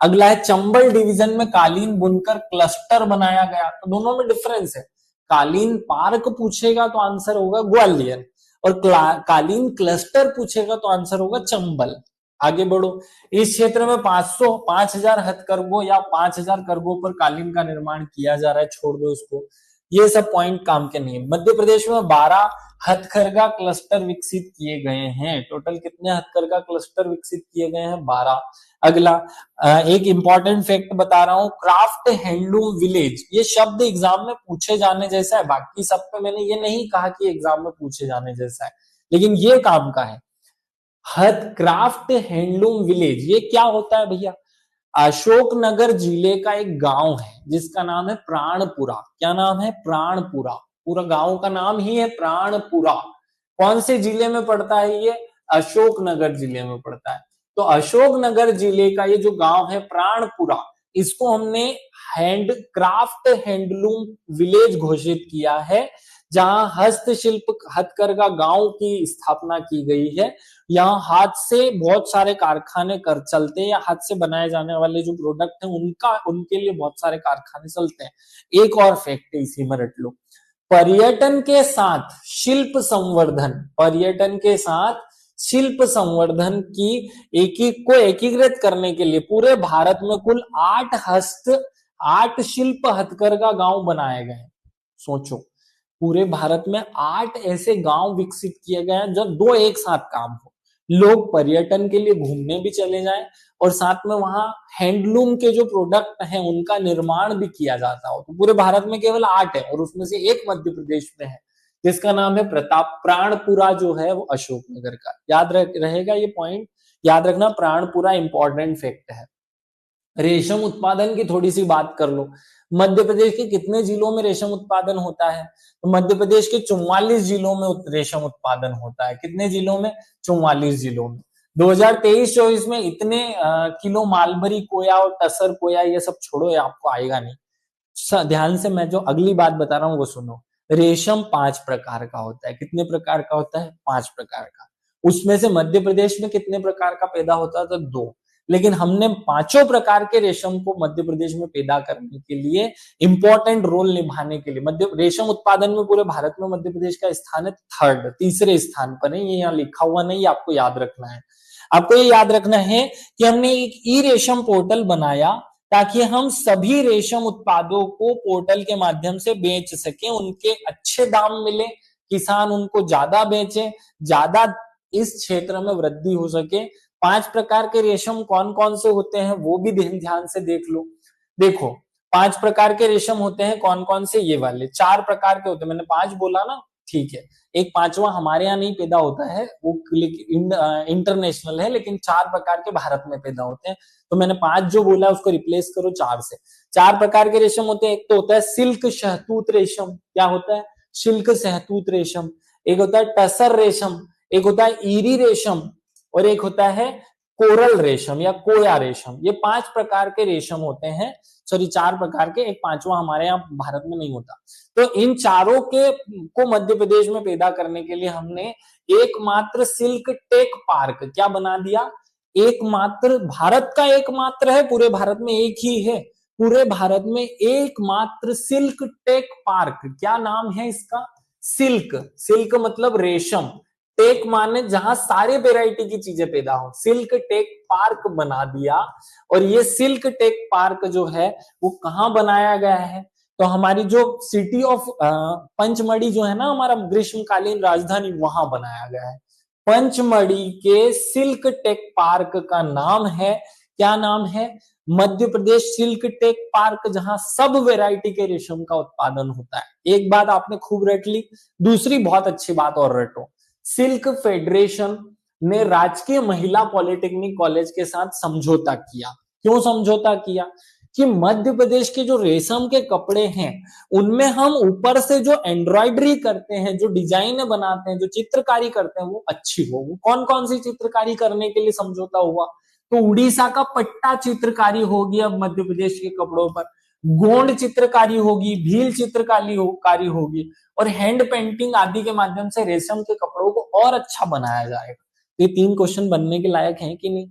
अगला है, चंबल डिवीजन में कालीन बुनकर क्लस्टर बनाया गया। तो दोनों में डिफरेंस है, कालीन पार्क पूछेगा तो आंसर होगा ग्वालियर, और कालीन क्लस्टर पूछेगा तो आंसर होगा चंबल। आगे बढ़ो, इस क्षेत्र में 5,000 हथकरघों या 5,000 करघों पर कालीन का निर्माण किया जा रहा है। छोड़ दो इसको, ये सब पॉइंट काम के नहीं है। मध्य प्रदेश में 12 हथकरघा क्लस्टर विकसित किए गए हैं। टोटल कितने हथकरघा क्लस्टर विकसित किए गए हैं, 12। अगला एक इंपॉर्टेंट फैक्ट बता रहा हूं, क्राफ्ट हैंडलूम विलेज, ये शब्द एग्जाम में पूछे जाने जैसा है। बाकी सब पे मैंने ये नहीं कहा कि एग्जाम में पूछे जाने जैसा है, लेकिन ये काम का है। क्राफ्ट हैंडलूम विलेज, ये क्या होता है भैया, अशोकनगर जिले का एक गांव है जिसका नाम है प्राणपुरा। क्या नाम है, प्राणपुरा। पूरा गांव का नाम ही है प्राणपुरा। कौन से जिले में पड़ता है ये, अशोकनगर जिले में पड़ता है। तो अशोकनगर जिले का ये जो गांव है प्राणपुरा, इसको हमने हैंडक्राफ्ट हैंडलूम विलेज घोषित किया है, जहां हस्तशिल्प हथकरघा गांव की स्थापना की गई है। यहाँ हाथ से बहुत सारे कारखाने कर चलते हैं, या हाथ से बनाए जाने वाले जो प्रोडक्ट हैं उनके लिए बहुत सारे कारखाने चलते हैं। एक और फैक्ट है इसी में रट लो, पर्यटन के साथ शिल्प संवर्धन, पर्यटन के साथ शिल्प संवर्धन की एकीकृत करने के लिए पूरे भारत में कुल 8 शिल्प हथकरघा गांव बनाए गए। सोचो, पूरे भारत में 8 ऐसे गांव विकसित किए गए हैं जब दो एक साथ काम हो, लोग पर्यटन के लिए घूमने भी चले जाएं और साथ में वहां हैंडलूम के जो प्रोडक्ट हैं उनका निर्माण भी किया जाता हो। तो पूरे भारत में केवल 8 है, और उसमें से एक मध्य प्रदेश में है जिसका नाम है प्रताप। प्राणपुरा जो है वो अशोकनगर का, याद रहेगा ये पॉइंट, याद रखना। प्राणपुरा इंपॉर्टेंट फैक्ट है। रेशम उत्पादन की थोड़ी सी बात कर लो। मध्य प्रदेश के कितने जिलों में रेशम उत्पादन होता है? तो मध्य प्रदेश के 44 जिलों में रेशम उत्पादन होता है। कितने जिलों में? 44 जिलों में। 2023-24 में इतने किलो मालबरी कोया और टसर कोया ये सब छोड़ो, ये आपको आएगा नहीं। ध्यान से मैं जो अगली बात बता रहा हूं वो सुनो। रेशम 5 प्रकार का होता है। कितने प्रकार का होता है? 5 प्रकार का। उसमें से मध्य प्रदेश में कितने प्रकार का पैदा होता है? तो 2। लेकिन हमने 5 प्रकार के रेशम को मध्य प्रदेश में पैदा करने के लिए, इंपॉर्टेंट रोल निभाने के लिए, मध्य रेशम उत्पादन में पूरे भारत में मध्य प्रदेश का स्थान है 3rd, तीसरे स्थान पर है। ये यहाँ लिखा हुआ नहीं, आपको याद रखना है। आपको ये याद रखना है कि हमने एक ई रेशम पोर्टल बनाया ताकि हम सभी रेशम उत्पादों को पोर्टल के माध्यम से बेच सके, उनके अच्छे दाम मिले, किसान उनको ज्यादा बेचे, ज्यादा इस क्षेत्र में वृद्धि हो सके। 5 प्रकार के रेशम कौन कौन से होते हैं वो भी ध्यान से देख लो। देखो, 5 प्रकार के रेशम होते हैं कौन कौन से? ये वाले 4 प्रकार के होते हैं। मैंने 5 बोला ना, ठीक है। एक 5वां हमारे यहाँ नहीं पैदा होता है, वो इंटरनेशनल है, लेकिन 4 प्रकार के भारत में पैदा होते हैं। तो मैंने 5 जो बोला उसको रिप्लेस करो 4 से। 4 प्रकार के रेशम होते हैं। एक तो होता है सिल्क शहतूत रेशम। क्या होता है? सिल्क शहतूत रेशम। एक होता है टसर रेशम, एक होता है ईरी रेशम, और एक होता है कोरल रेशम या कोया रेशम। ये 5 प्रकार के रेशम होते हैं। सॉरी, 4 प्रकार के, एक 5वां हमारे यहाँ भारत में नहीं होता। तो इन चारों के को मध्य प्रदेश में पैदा करने के लिए हमने एकमात्र सिल्क टेक पार्क क्या बना दिया? एकमात्र, भारत का एकमात्र है, पूरे भारत में एक ही है, पूरे भारत में एकमात्र सिल्क टेक पार्क। क्या नाम है इसका? सिल्क। सिल्क मतलब रेशम, टेक माने जहां सारे वेराइटी की चीजें पैदा हो। सिल्क टेक पार्क बना दिया। और ये सिल्क टेक पार्क जो है वो कहाँ बनाया गया है? तो हमारी जो सिटी ऑफ पंचमढ़ी जो है ना, हमारा ग्रीष्मकालीन राजधानी, वहां बनाया गया है। पंचमढ़ी के सिल्क टेक पार्क का नाम है, क्या नाम है? Madhya Pradesh silk tech park, जहां सब वेराइटी के रेशम का उत्पादन होता है। एक बात आपने खूब रट ली। दूसरी बहुत अच्छी बात और रटो। सिल्क फेडरेशन ने राजकीय महिला पॉलिटेक्निक कॉलेज के साथ समझौता किया। क्यों समझौता किया? कि मध्य प्रदेश के जो रेशम के कपड़े हैं उनमें हम ऊपर से जो एम्ब्रॉयडरी करते हैं, जो डिजाइन बनाते हैं, जो चित्रकारी करते हैं, वो अच्छी हो। वो कौन कौन सी चित्रकारी करने के लिए समझौता हुआ? तो उड़ीसा का पट्टा चित्रकारी होगी अब मध्य प्रदेश के कपड़ों पर, गोंड चित्रकारी होगी, भील चित्रकारी होगी, और हैंड पेंटिंग आदि के माध्यम से रेशम के कपड़ों को और अच्छा बनाया जाएगा। ये 3 क्वेश्चन बनने के लायक हैं कि नहीं?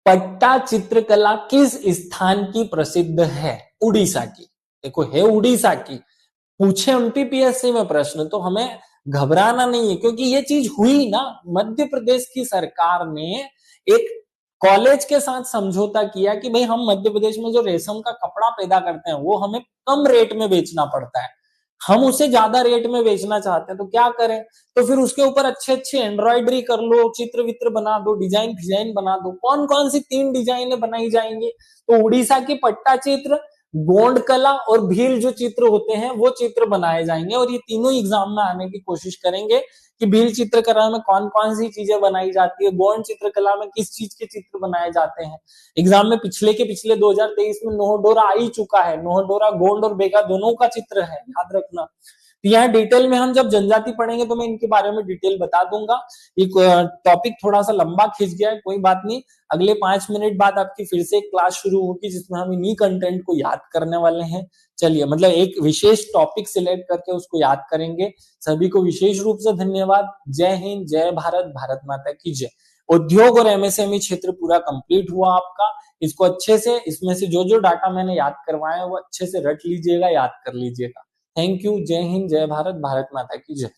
पट्टा चित्रकला किस स्थान की प्रसिद्ध है? उड़ीसा की। देखो, है उड़ीसा की। पूछे एमपीपीएससी में प्रश्न तो हमें घबराना नहीं है, क्योंकि ये चीज हुई ना। मध्य प्रदेश की सरकार ने एक कॉलेज के साथ समझौता किया कि भाई हम मध्य प्रदेश में जो रेशम का कपड़ा पैदा करते हैं वो हमें कम रेट में बेचना पड़ता है, हम उसे ज्यादा रेट में बेचना चाहते हैं, तो क्या करें? तो फिर उसके ऊपर अच्छे अच्छे एम्ब्रॉयडरी कर लो, चित्र वित्र बना दो, डिजाइन फिजाइन बना दो। कौन कौन सी 3 डिजाइनें बनाई जाएंगी? तो उड़ीसा की पट्टा चित्र, गोंड कला और भील जो चित्र होते हैं वो चित्र बनाए जाएंगे। और ये तीनों एग्जाम में आने की कोशिश करेंगे कि भील चित्रकला में कौन कौन सी चीजें बनाई जाती है, गोंड चित्रकला में किस चीज के चित्र बनाए जाते हैं। एग्जाम में पिछले 2023 में नोहडोरा आ ही चुका है। नोहडोरा गोंड और बेगा दोनों का चित्र है, याद रखना। तो यहाँ डिटेल में हम जब जनजाति पढ़ेंगे तो मैं इनके बारे में डिटेल बता दूंगा। ये टॉपिक थोड़ा सा लंबा खिंच गया है, कोई बात नहीं, अगले 5 मिनट बाद आपकी फिर से एक क्लास शुरू होगी जिसमें हम इन्हीं कंटेंट को याद करने वाले हैं। चलिए, मतलब एक विशेष टॉपिक सिलेक्ट करके उसको याद करेंगे। सभी को विशेष रूप से धन्यवाद। जय हिंद, जय भारत, भारत माता की जय। उद्योग और एमएसएमई क्षेत्र पूरा कंप्लीट हुआ आपका। इसको अच्छे से, इसमें से जो जो डाटा मैंने याद करवाया है वो अच्छे से रट लीजिएगा, याद कर लीजिएगा। Thank you. जय हिंद, जय भारत, भारत माता की जय।